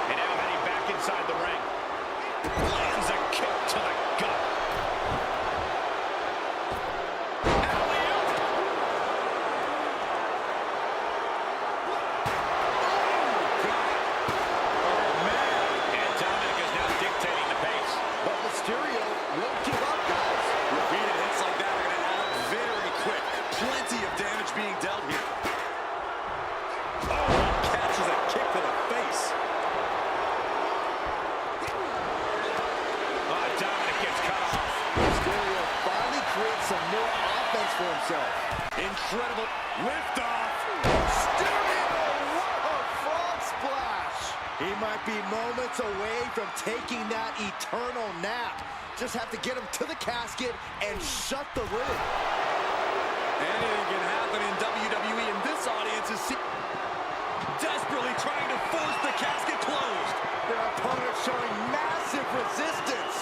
A: And now heading back inside the ring. Lands a kick to the gut. Alley-oop. And Dominic is now dictating the pace.
B: But Mysterio won't give up, guys.
C: Repeated hits like that are going to add up very quick. Plenty of damage being dealt here. Oh, catches a kick to the face.
A: Dominic gets cut off.
B: Mysterio finally creates some more offense for himself.
C: Incredible liftoff.
B: Mysterio! Whoa, frog splash! He might be moments away from taking that eternal nap. Just have to get him to the casket and shut the lid.
C: Anything can happen in WWE, and this audience is desperately trying to force the casket closed.
B: Their opponent showing massive resistance.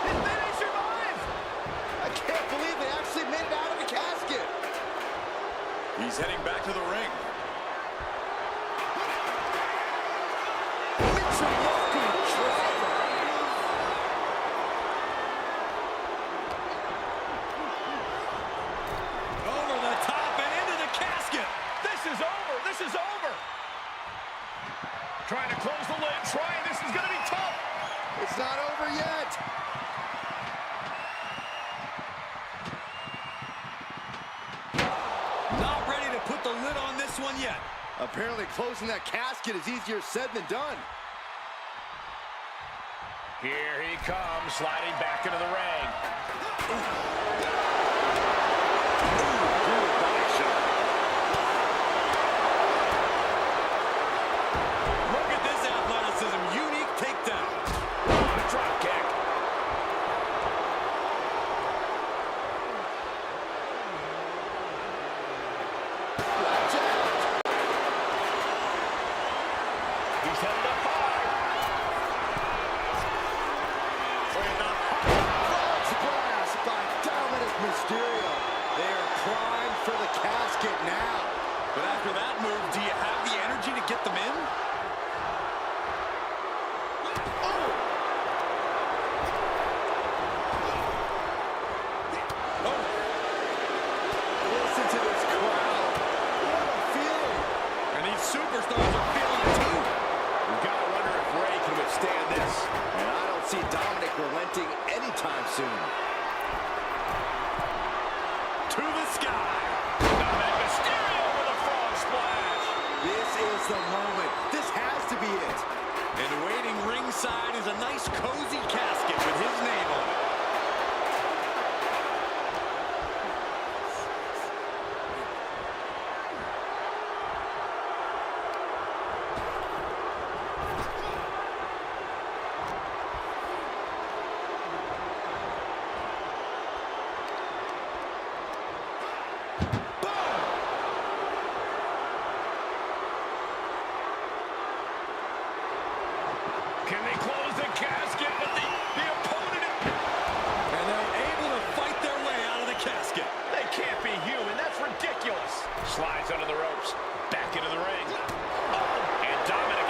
B: And then he survived! I can't believe they actually made it out of the casket.
C: He's heading back to the ring.
B: Michinoku driver.
C: Over the top and into the casket.
A: This is over. This is over. Trying to close the lid. Trying. This is going to be tough.
B: It's not over yet.
C: Not ready to put the lid on this one yet.
B: Apparently closing that casket is easier said than done.
A: Here he comes, sliding back into the ring.
C: Look at this athleticism. Unique takedown.
A: Drop kick.
B: Watch out.
A: He's headed up high.
B: Frog splash by Dominic Mysterio. They are primed for the casket now.
C: But after that move, do you have the energy to get them in?
B: Listen to this crowd. What a feeling.
C: And these superstars are feeling it too.
A: You've got to wonder if Rey can withstand this.
B: And I don't see Dominic relenting anytime soon.
C: To the sky.
A: Dominic Mysterio with a frog splash.
B: This is the moment. This has to be it.
C: And waiting ringside is a nice cozy casket with his name on it.
A: Can they close the casket? But the opponent...
C: And they're able to fight their way out of the casket.
A: They can't be human. That's ridiculous. Slides under the ropes. Back into the ring. Oh, and Dominic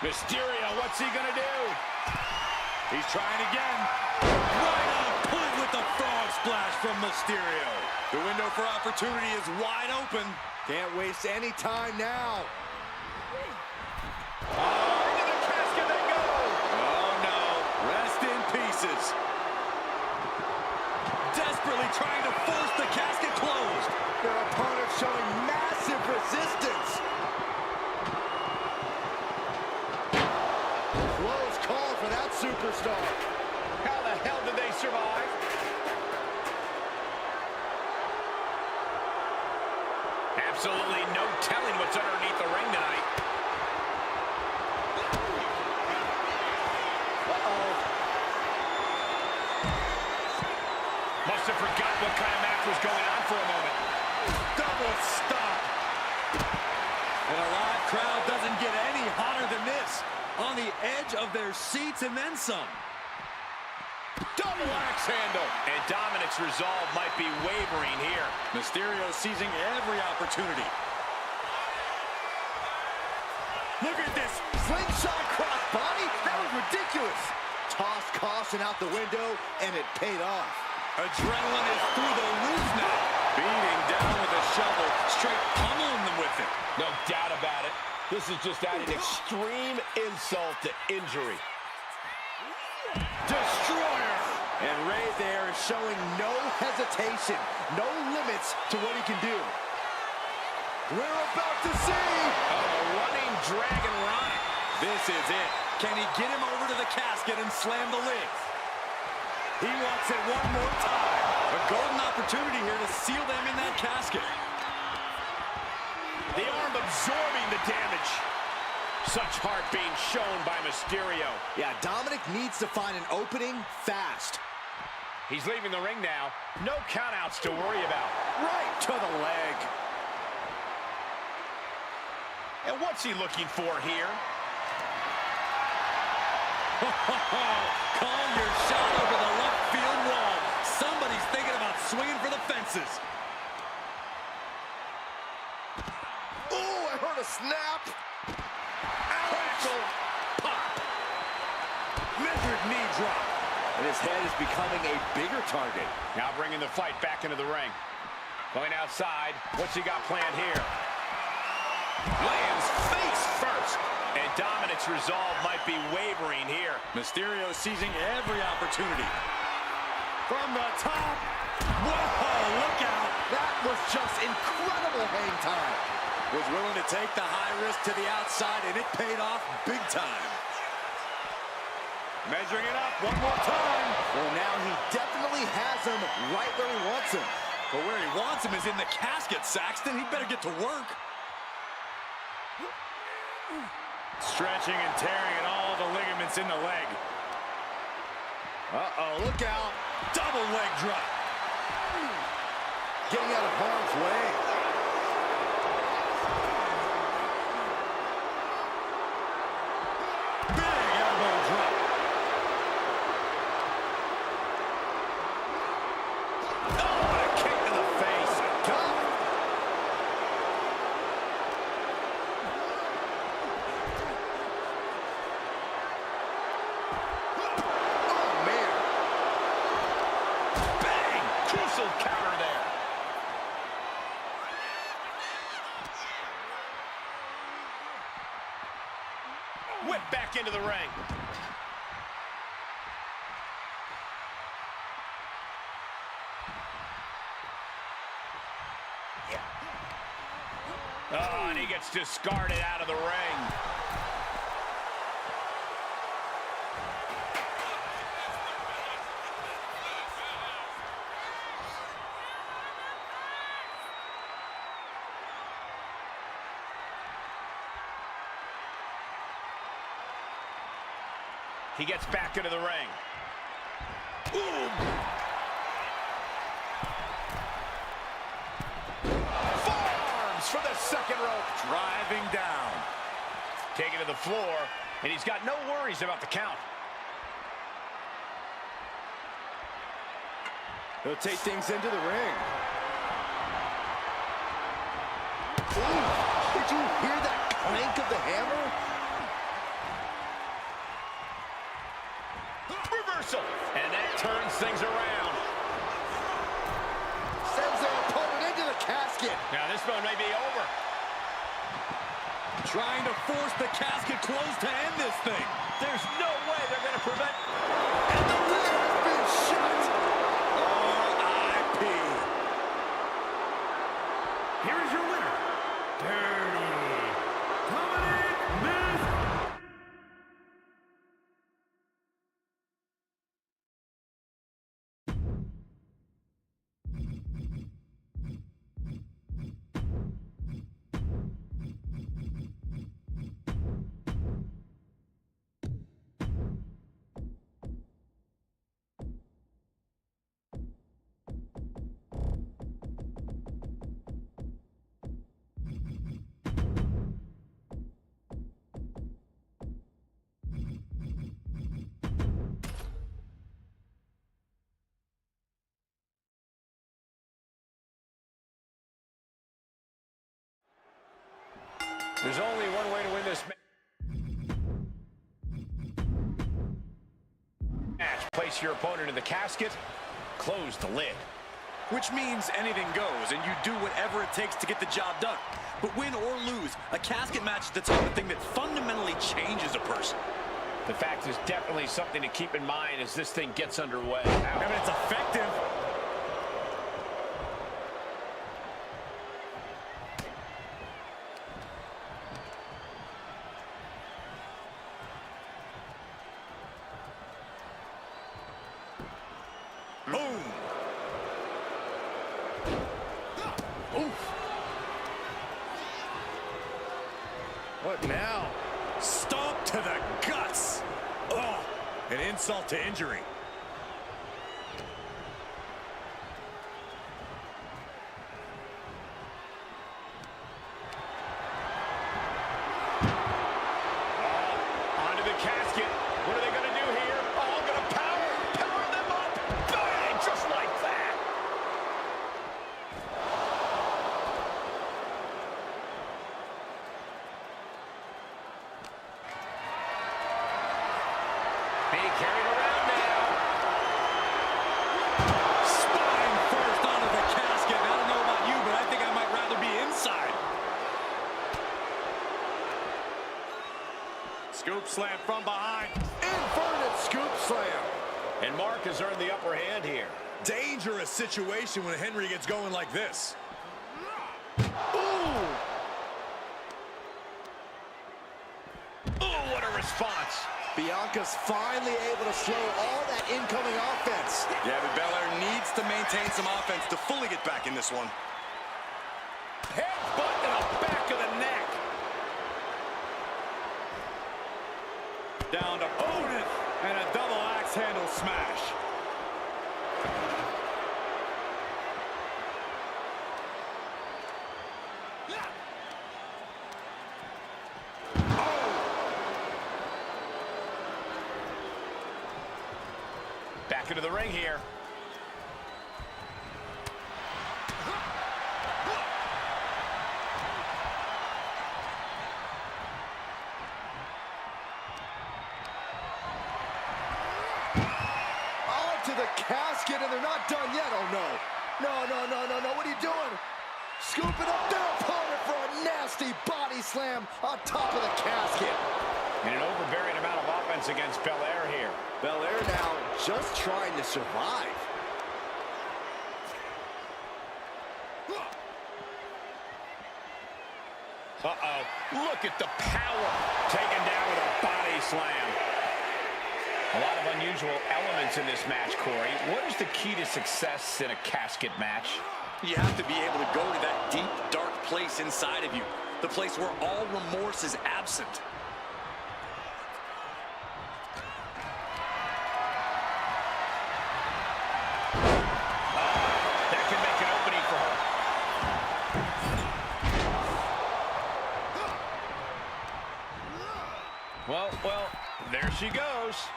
A: Mysterio, what's he gonna do?
C: He's trying again. Right on point with the frog splash from Mysterio. The window for opportunity is wide open.
B: Can't waste any time now.
A: Into the casket they go.
C: Oh no, rest in pieces. Desperately trying to force the casket closed.
B: Their opponent showing massive resistance. Close call for that superstar.
A: How the hell did they survive? Absolutely no telling what's underneath the ring tonight. Must have forgotten what kind of match was going on for a moment.
C: Double stop. And a live crowd doesn't get any hotter than this. On the edge of their seats and then some.
A: Double axe handle. And Dominic's resolve might be wavering here.
C: Mysterio seizing every opportunity.
B: Look at this. Slingshot cross body. That was ridiculous. Tossed caution out the window, and it paid off.
C: Adrenaline is through the roof now. Beating down with a shovel, straight pummeling them with it.
A: No doubt about it. This is just adding extreme insult to injury.
B: Destroyer. And Rey there is showing no hesitation, no limits to what he can do. We're about to see
A: a running dragon run.
C: This is it. Can he get him over to the casket and slam the lid? He wants it one more time. A golden opportunity here to seal them in that casket.
A: The arm absorbing the damage. Such heart being shown by Mysterio.
B: Yeah, Dominic needs to find an opening fast.
A: He's leaving the ring now. No countouts to worry about.
B: Right to the leg.
A: And what's he looking for here?
C: Call your shot over the left field wall. Somebody's thinking about swinging for the fences.
B: Oh, I heard a snap.
C: Crackle. Pop. Measured knee drop.
B: And his head is becoming a bigger target.
A: Now bringing the fight back into the ring. Going outside. What's he got planned here? Lands face first. And Dominic's resolve might be wavering here.
C: Mysterio seizing every opportunity. From the top. Whoa, look out.
B: That was just incredible hang time.
C: Was willing to take the high risk to the outside, and it paid off big time. Measuring it up one more time.
B: Well, now he definitely has him right where he wants him.
C: But where he wants him is in the casket, Saxton. He better get to work. Stretching and tearing at all the ligaments in the leg.
B: Uh-oh, look out.
C: Double leg drop.
B: Getting out of harm's way.
C: Big elbow drop.
A: Oh, what a kick to the face.
B: God. Oh, man.
A: Bang! Crucial counter there. Whip back into the ring. Oh, and he gets discarded out of the ring. He gets back into the ring. Boom! Forearms for the second rope.
C: Driving down.
A: Taken to the floor, and he's got no worries about the count.
B: He'll take things into the ring. Ooh, did you hear that clank of the hammer?
A: reversal, and that turns things around.
B: Sends their opponent into the casket.
A: Now this one may be over.
C: Trying to force the casket closed to end this thing.
A: There's no way they're going to prevent.
B: And the lid has been shut. R.I.P.
D: Here is your winner, Dirty Dominic Mysterio.
A: There's only one way to win this match. Place your opponent in the casket, close the lid.
C: Which means anything goes, and you do whatever it takes to get the job done. But win or lose, a casket match is the type of thing that fundamentally changes a person.
A: The fact is definitely something to keep in mind as this thing gets underway.
C: I mean, it's effective. Boom. Oof.
B: What now?
C: Stomp to the guts. Oh, an insult to injury.
A: Onto the casket. What are they going to do here? Oh, going to power them up. Bang! Just like that. Being carried around now.
C: Spine first onto the casket. I don't know about you, but I think I might rather be inside. Scoop slam from behind.
B: Inverted scoop slam.
A: And Mark has earned the upper hand here.
C: Dangerous situation when Henry gets going like this.
B: Ooh.
A: Oh, what a response.
B: Bianca's finally able to slow all that incoming offense.
C: Yeah, but Belair needs to maintain some offense to fully get back in this one.
A: Headbutt to the back of the neck.
C: Down to opponent and a double axe handle smash.
A: Back into the ring here.
B: To the casket, and they're not done yet. Oh, no. No. What are you doing? Scooping up their opponent for a nasty body slam on top of the casket.
A: And an overbearing amount of offense against Belair here.
B: Belair now just trying to survive.
A: Uh-oh. Look at the power. Taken down with a body slam. A lot of unusual elements in this match, Corey. What is the key to success in a casket match?
C: You have to be able to go to that deep, dark place inside of you. The place where all remorse is absent.
A: That can make an opening for her. Well, there she goes.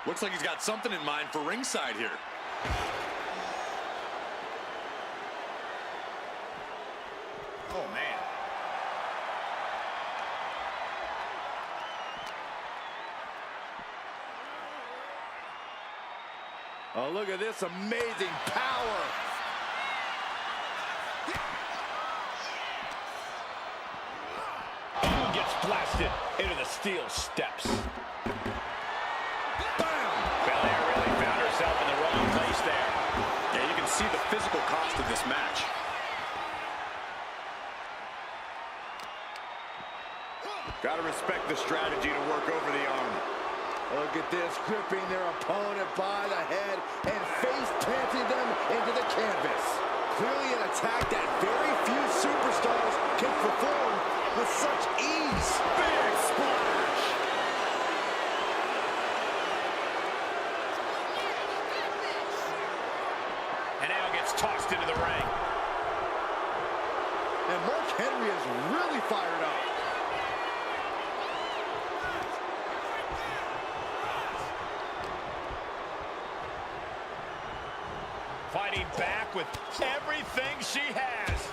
C: Looks like he's got something in mind for ringside here.
A: Oh, man.
B: Oh, look at this amazing power.
A: Gets blasted into the steel steps.
B: Bam!
A: Belair really found herself in the wrong place there.
C: Yeah, you can see the physical cost of this match.
B: Gotta respect the strategy to work over the arm. Look at this, gripping their opponent by the head and face planting them into the canvas. Clearly an attack that very few superstars can perform with such ease. Big splash!
A: And now gets tossed into the ring.
B: And Mark Henry is really fired up.
A: Fighting back with everything she has.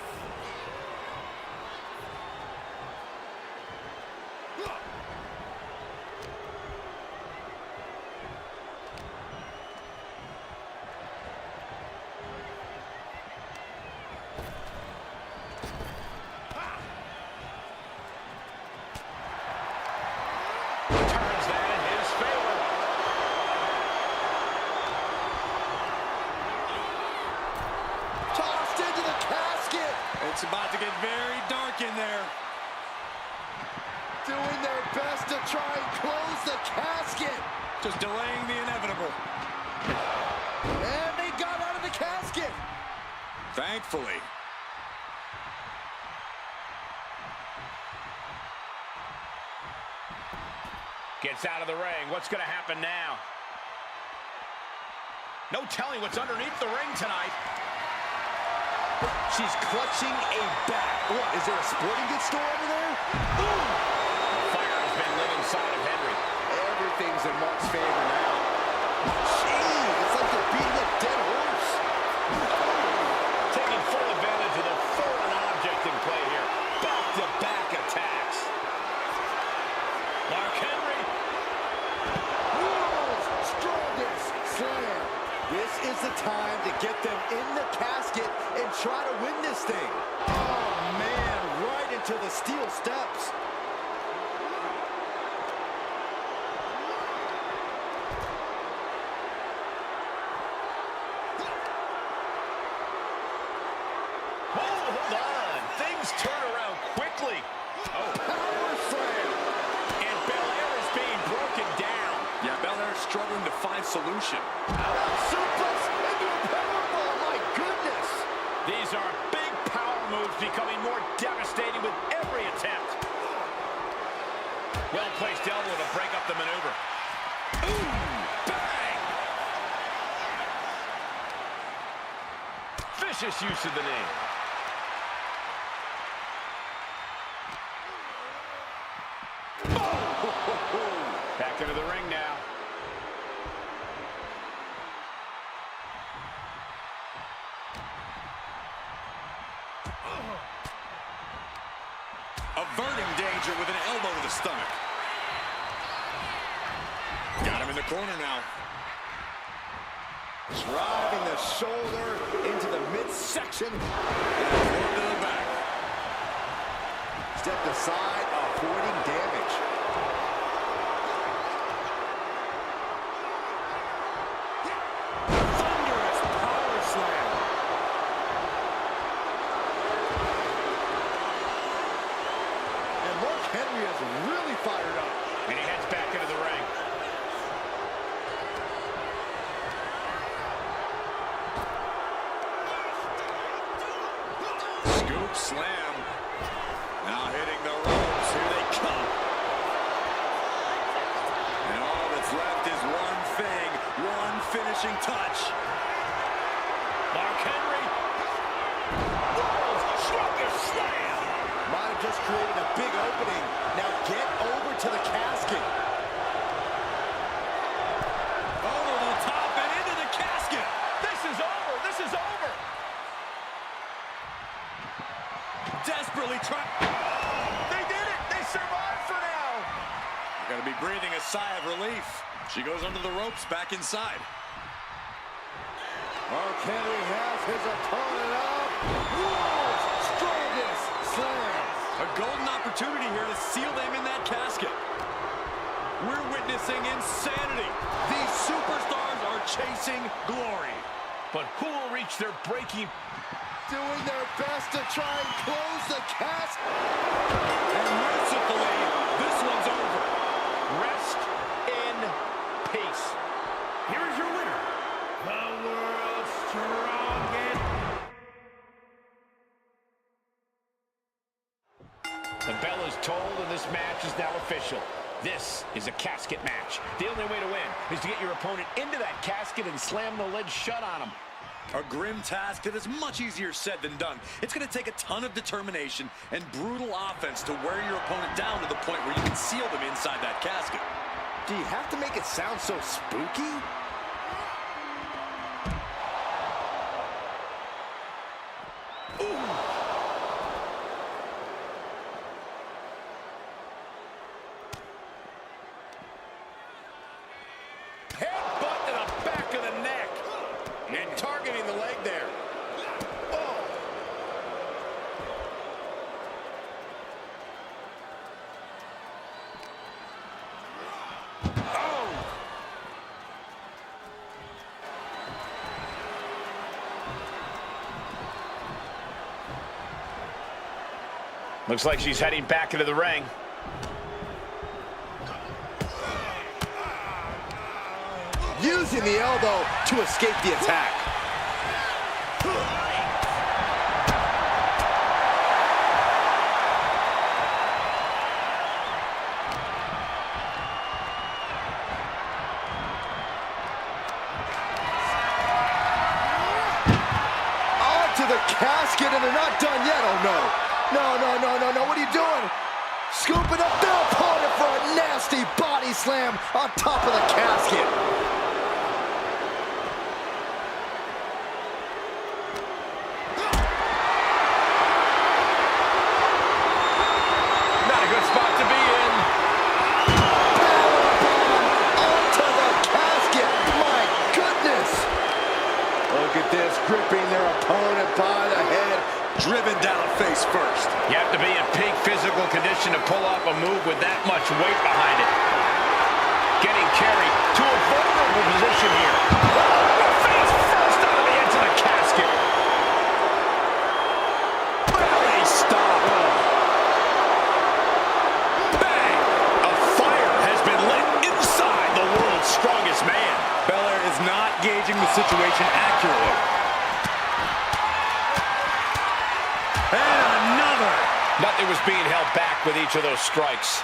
A: Turns that in his favor.
B: Tossed into the casket.
C: It's about to get very dark in there.
B: Doing their best to try and close the casket.
C: Just delaying the inevitable.
B: And they got out of the casket.
C: Thankfully.
A: Gets out of the ring. What's going to happen now? No telling what's underneath the ring tonight.
B: She's clutching a bat. What, is there a sporting goods store over there? Boom!
A: The fire has been lit inside of Henry.
B: Everything's in Mark's favor now. Jeez, it's like they're beating a dead horse.
A: Taking full advantage of the foreign object in play here. Back-to-back attacks. Mark Henry.
B: World's strongest slam. This is the time to get them in the casket and try to win this thing. Oh, man, right into the steel steps.
A: Hold on. Things turn around quickly. Oh,
B: Power slam.
A: and Belair is being broken down.
C: Yeah, Belair's struggling to find solution.
B: Suplex into a powerbomb. My goodness.
A: These are big power moves becoming more devastating with every attempt. Well-placed elbow to break up the maneuver. Ooh, bang! Vicious use of the knee. Back into the ring now.
C: Averting danger with an elbow to the stomach. Got him in the corner now.
B: Driving the shoulder into the midsection.
C: One to the back.
B: Stepped aside, avoiding damage. Thunderous power slam. And Mark Henry is really fired up.
A: And he heads back into the ring.
C: Scoop slam. Now hitting the ropes. Here they come. And all that's left is one thing. One finishing touch.
A: Mark Henry. World's strongest slam.
B: Might have just created a big opening. Now get over to the casket.
C: Over the top and into the casket.
A: This is over. This is over.
C: Desperately trying.
A: They did it. They survived for now.
C: Got to be breathing a sigh of relief. She goes under the ropes back inside.
B: Oh, can he have his opponent up? World's strongest slam.
C: A golden opportunity here to seal them in that casket. We're witnessing insanity. These superstars are chasing glory.
A: But who will reach their breaking?
B: Doing their best to try and close the casket.
C: And mercifully, this one's over.
A: Rest in peace.
D: Here is your winner, the world's strongest.
A: The bell is tolled and this match is now official. This is a casket match. The only way to win is to get your opponent into that casket and slam the lid shut on him.
C: A grim task that is much easier said than done. It's going to take a ton of determination and brutal offense to wear your opponent down to the point where you can seal them inside that casket.
B: Do you have to make it sound so spooky?
A: Headbutt to the back of the neck. And targeting the leg there. Oh. Oh. Looks like she's heading back into the ring.
B: Using the elbow to escape the attack. Onto the casket, and they're not done yet. Oh, no. No. What are you doing? Scooping up their opponent for a nasty body slam on top of the casket.
A: Not a good spot to be in.
B: Onto the casket. My goodness. Look at this, gripping their opponent by the head.
C: Driven down face first.
A: You have to be in peak physical condition to pull off a move with that much weight behind it. Getting carried to a vulnerable position here. Face first out of the edge of the casket. Barely stop. Bang! A fire has been lit inside the world's strongest man.
C: Belair is not gauging the situation accurately. And another.
A: Nothing was being held back with each of those strikes.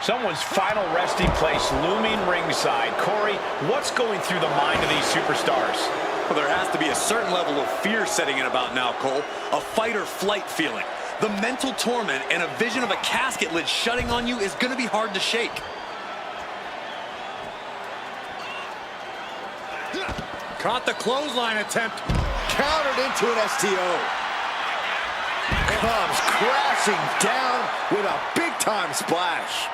A: Someone's final resting place looming ringside. Corey, what's going through the mind of these superstars?
C: Well, there has to be a certain level of fear setting in about now, Cole. A fight or flight feeling. The mental torment and a vision of a casket lid shutting on you is going to be hard to shake.
B: Caught the clothesline attempt. Countered into an STO. Comes crashing down with a big-time splash.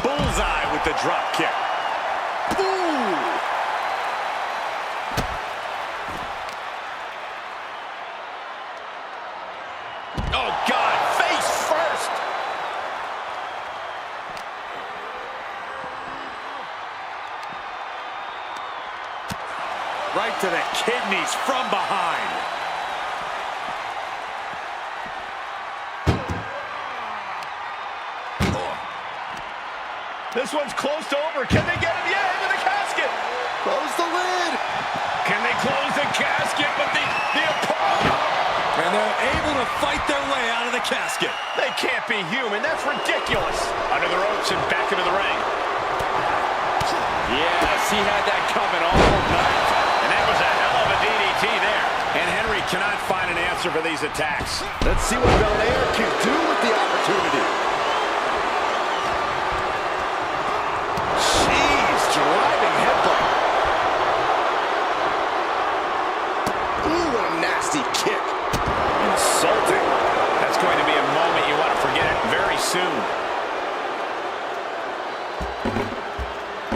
C: Bullseye with the drop kick.
B: Ooh!
A: Oh, God, face first!
C: Right to the kidneys from behind.
A: This one's close to over. Can they get him? Yeah, into the casket.
B: Close the lid.
A: Can they close the casket? But the opponent.
C: And they're able to fight their way out of the casket.
A: They can't be human. That's ridiculous. Under the ropes and back into the ring. Yes, he had that coming all night. And that was a hell of a DDT there. And Henry cannot find an answer for these attacks.
B: Let's see what Belair can do with the opportunity. Jeez, driving headbutt.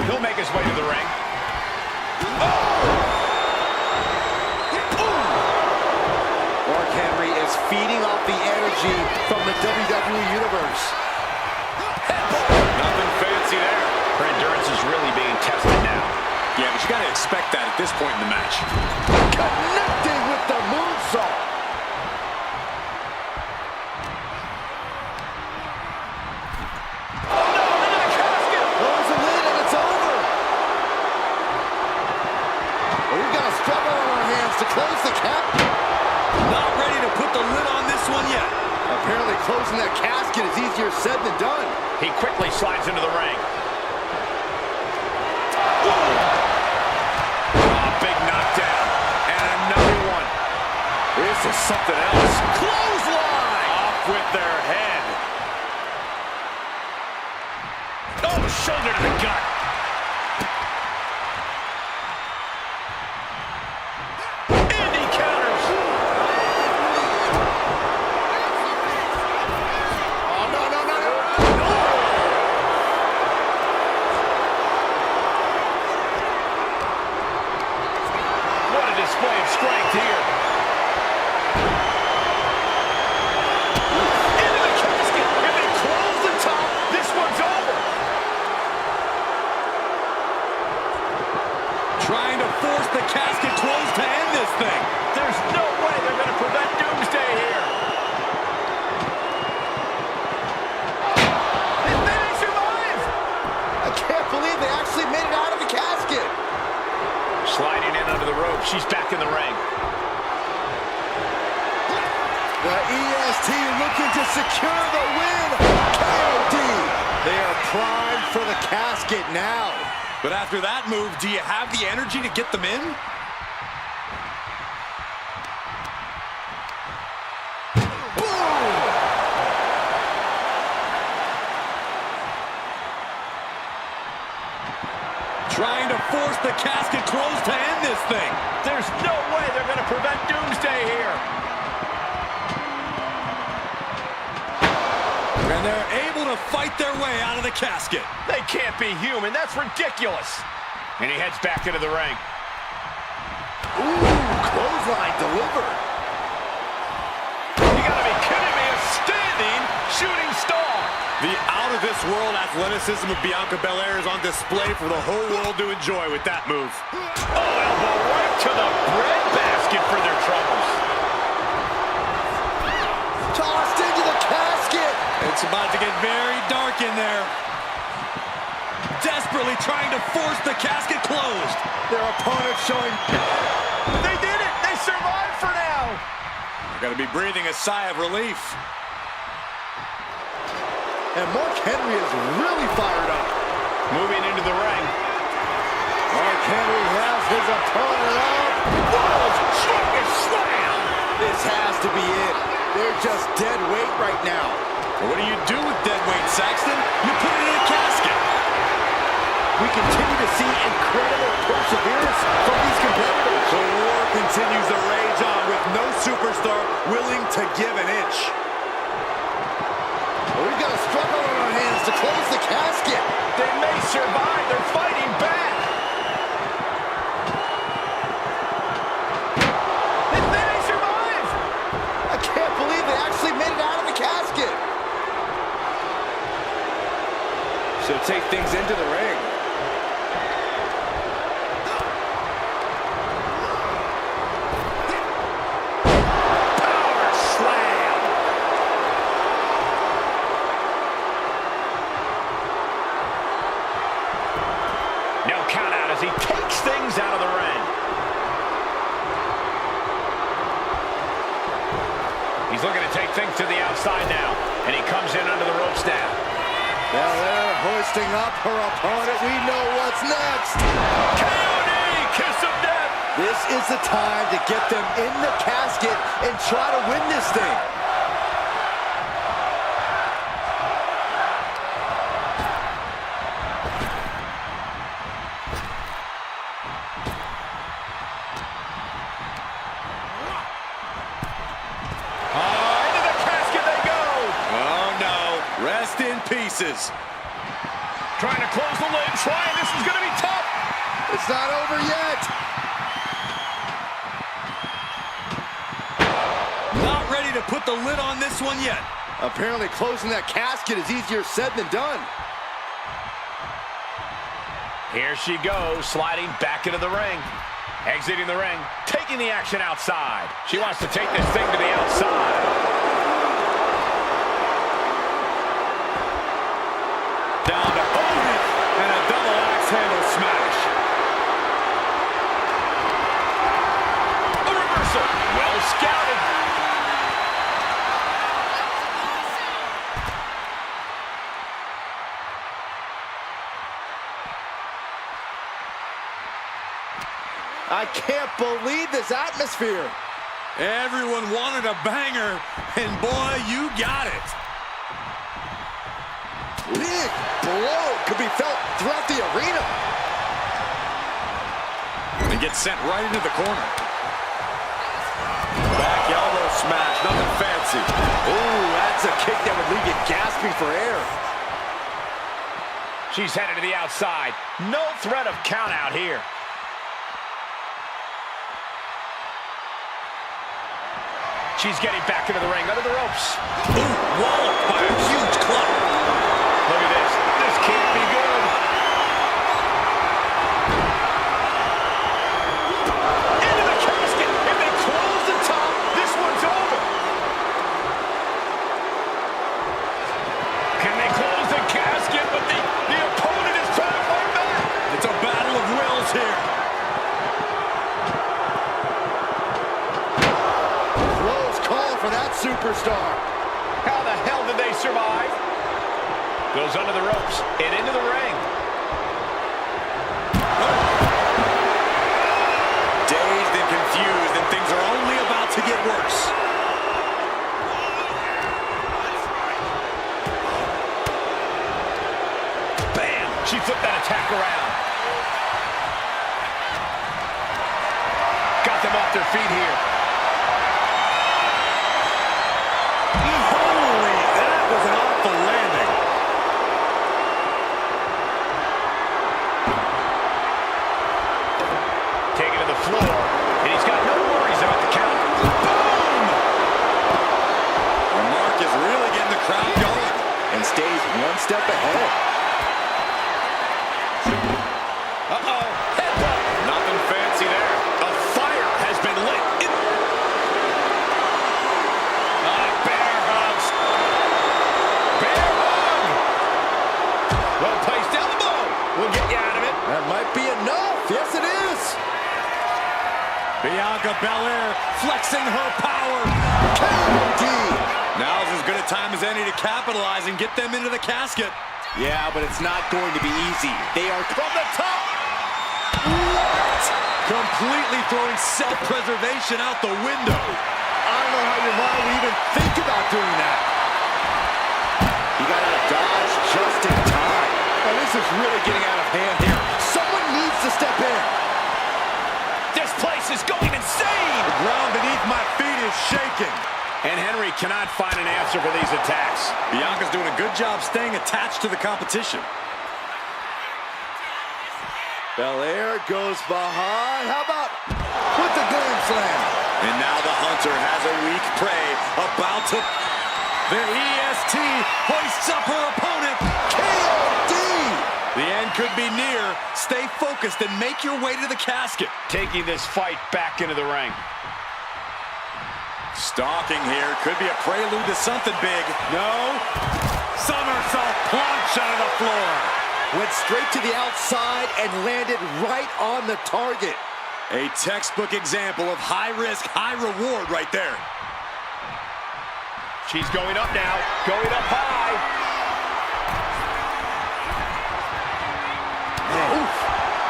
A: He'll make his way to the ring.
B: Mark Henry is feeding off the energy from the WWE Universe.
A: Nothing fancy there. Her endurance is really being tested now.
C: Yeah, but you got to expect that at this point in the match.
B: Connecting with the moonsault.
A: Oh no, into the casket!
B: Throws the lid and it's over. We've got a struggle on our hands to close the cap.
C: Not ready to put the lid on this one yet.
B: Apparently closing that casket is easier said than done.
A: He quickly slides into the ring. Big knockdown. And another one.
C: This is something else.
A: Clothesline! Off with their head. Oh, shoulder to the gut. And he counters.
B: Oh, no.
A: What a display of strength here. Into the casket. If they close the top, this one's over.
C: Trying to force the casket closed to end this thing.
A: There's no way they're going to prevent Doomsday here. And then they survive.
B: I can't believe they actually made it out of the casket.
A: Sliding in under the rope. She's back in the ring.
B: The EST looking to secure the win. KOD. They are primed for the casket now.
C: But after that move, do you have the energy to get them in? Trying to force the casket closed to end this thing.
A: There's no way they're going to prevent Doomsday here.
C: And they're able to fight their way out of the casket.
A: They can't be human. That's ridiculous. And he heads back into the ring.
B: Ooh, clothesline delivered.
A: You got to be kidding me. A standing shooting star.
C: The out-of-this-world athleticism of Bianca Belair is on display for the whole world to enjoy with that move.
A: Oh, elbow right to the breadbasket for their troubles.
B: Tossed into the casket.
C: It's about to get very dark in there. Desperately trying to force the casket closed.
B: Their opponent showing...
A: They did it. They survived for now.
C: They're going to be breathing a sigh of relief.
B: And Mark Henry is really fired up.
A: Moving into the ring.
B: Mark Henry has his opponent up.
A: World's strongest slam.
B: This has to be it. They're just dead weight right now.
C: What do you do with dead weight, Saxton? You put it in a casket.
B: We continue to see incredible perseverance from these competitors.
C: The war continues to rage on with no superstar willing to give an inch.
B: We've got a struggle on our hands to close the casket.
A: They may survive. They're fighting back. And then they survive.
B: I can't believe they actually made it out of the casket. So take things into the ring.
A: Power slam. No count out as he takes things out of the ring. He's looking to take things to the outside now, and he comes in under the ropes now.
B: Belair hoisting up her opponent. We know what's next.
A: KOD, kiss of death.
B: This is the time to get them in the casket and try to win this thing.
A: Into the casket they go.
C: Oh, no. Rest in pieces.
A: Trying to close the lid, this is going to be
B: It's not over yet.
C: Not ready to put the lid on this one yet.
B: Apparently closing that casket is easier said than done.
A: Here she goes, sliding back into the ring. Exiting the ring, taking the action outside. She wants to take this thing to the outside.
C: Down to Hogan, and a double axe handle smash.
A: A reversal, well scouted.
B: I can't believe this atmosphere.
C: Everyone wanted a banger, and boy, you got it.
B: Big blow could be felt throughout the arena.
C: And gets sent right into the corner. Back elbow smash, nothing fancy.
B: Ooh, that's a kick that would leave you gasping for air.
A: She's headed to the outside. No threat of count out here. She's getting back into the ring, under the ropes.
C: Ooh, walloped by a huge club.
A: Look at this. This can't be good. Into the casket. If they close the top, this one's over. Can they close the casket? But the opponent is trying to fight back.
C: It's a battle of wills here.
B: For that superstar.
A: How the hell did they survive? Goes under the ropes and into the ring.
C: Dazed and confused, and things are only about to get worse.
A: Bam! She flipped that attack around. Got them off their feet here.
B: One step ahead.
A: Uh-oh. Headbutt.
C: Nothing fancy there.
A: A fire has been lit. Bear hugs. Bear hug. Well placed elbow. We'll get you out of it.
B: That might be enough. Yes, it is.
C: Bianca Belair flexing her power.
B: KOD.
C: Now's as good a time as any to capitalize and get them into the casket.
B: Yeah, but it's not going to be easy. They are from the top. What?
C: Completely throwing self-preservation out the window.
B: I don't know how your mind would even think about doing that. He got out of dodge just in time. Oh, this is really getting out of hand here. Someone needs to step in.
A: This place is going insane.
C: The ground beneath my feet is shaking.
A: And Henry cannot find an answer for these attacks.
C: Bianca's doing a good job staying attached to the competition.
B: Belair goes behind. How about with the glam slam?
C: And now the hunter has a weak prey about to... The EST hoists up her opponent.
B: KOD!
C: The end could be near. Stay focused and make your way to the casket.
A: Taking this fight back into the ring.
C: Stalking here. Could be a prelude to something big. No. Somersault plunge out of the floor.
B: Went straight to the outside and landed right on the target.
C: A textbook example of high risk, high reward right there.
A: She's going up now. Going up high. Oof.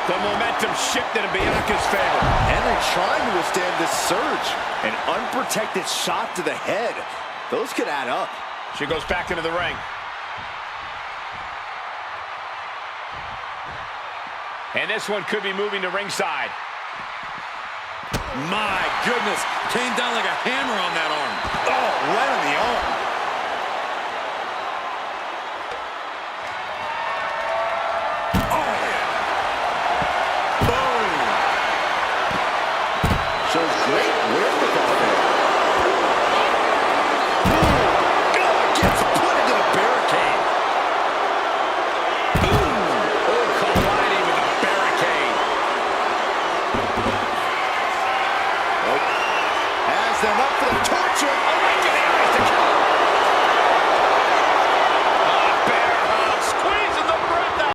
A: The momentum shifted in Bianca's favor.
B: Henry trying to withstand this surge. An unprotected shot to the head. Those could add up.
A: She goes back into the ring. And this one could be moving to ringside.
C: My goodness. Came down like a hammer on that arm.
B: Oh, right on the arm.
C: Boom.
B: them up for the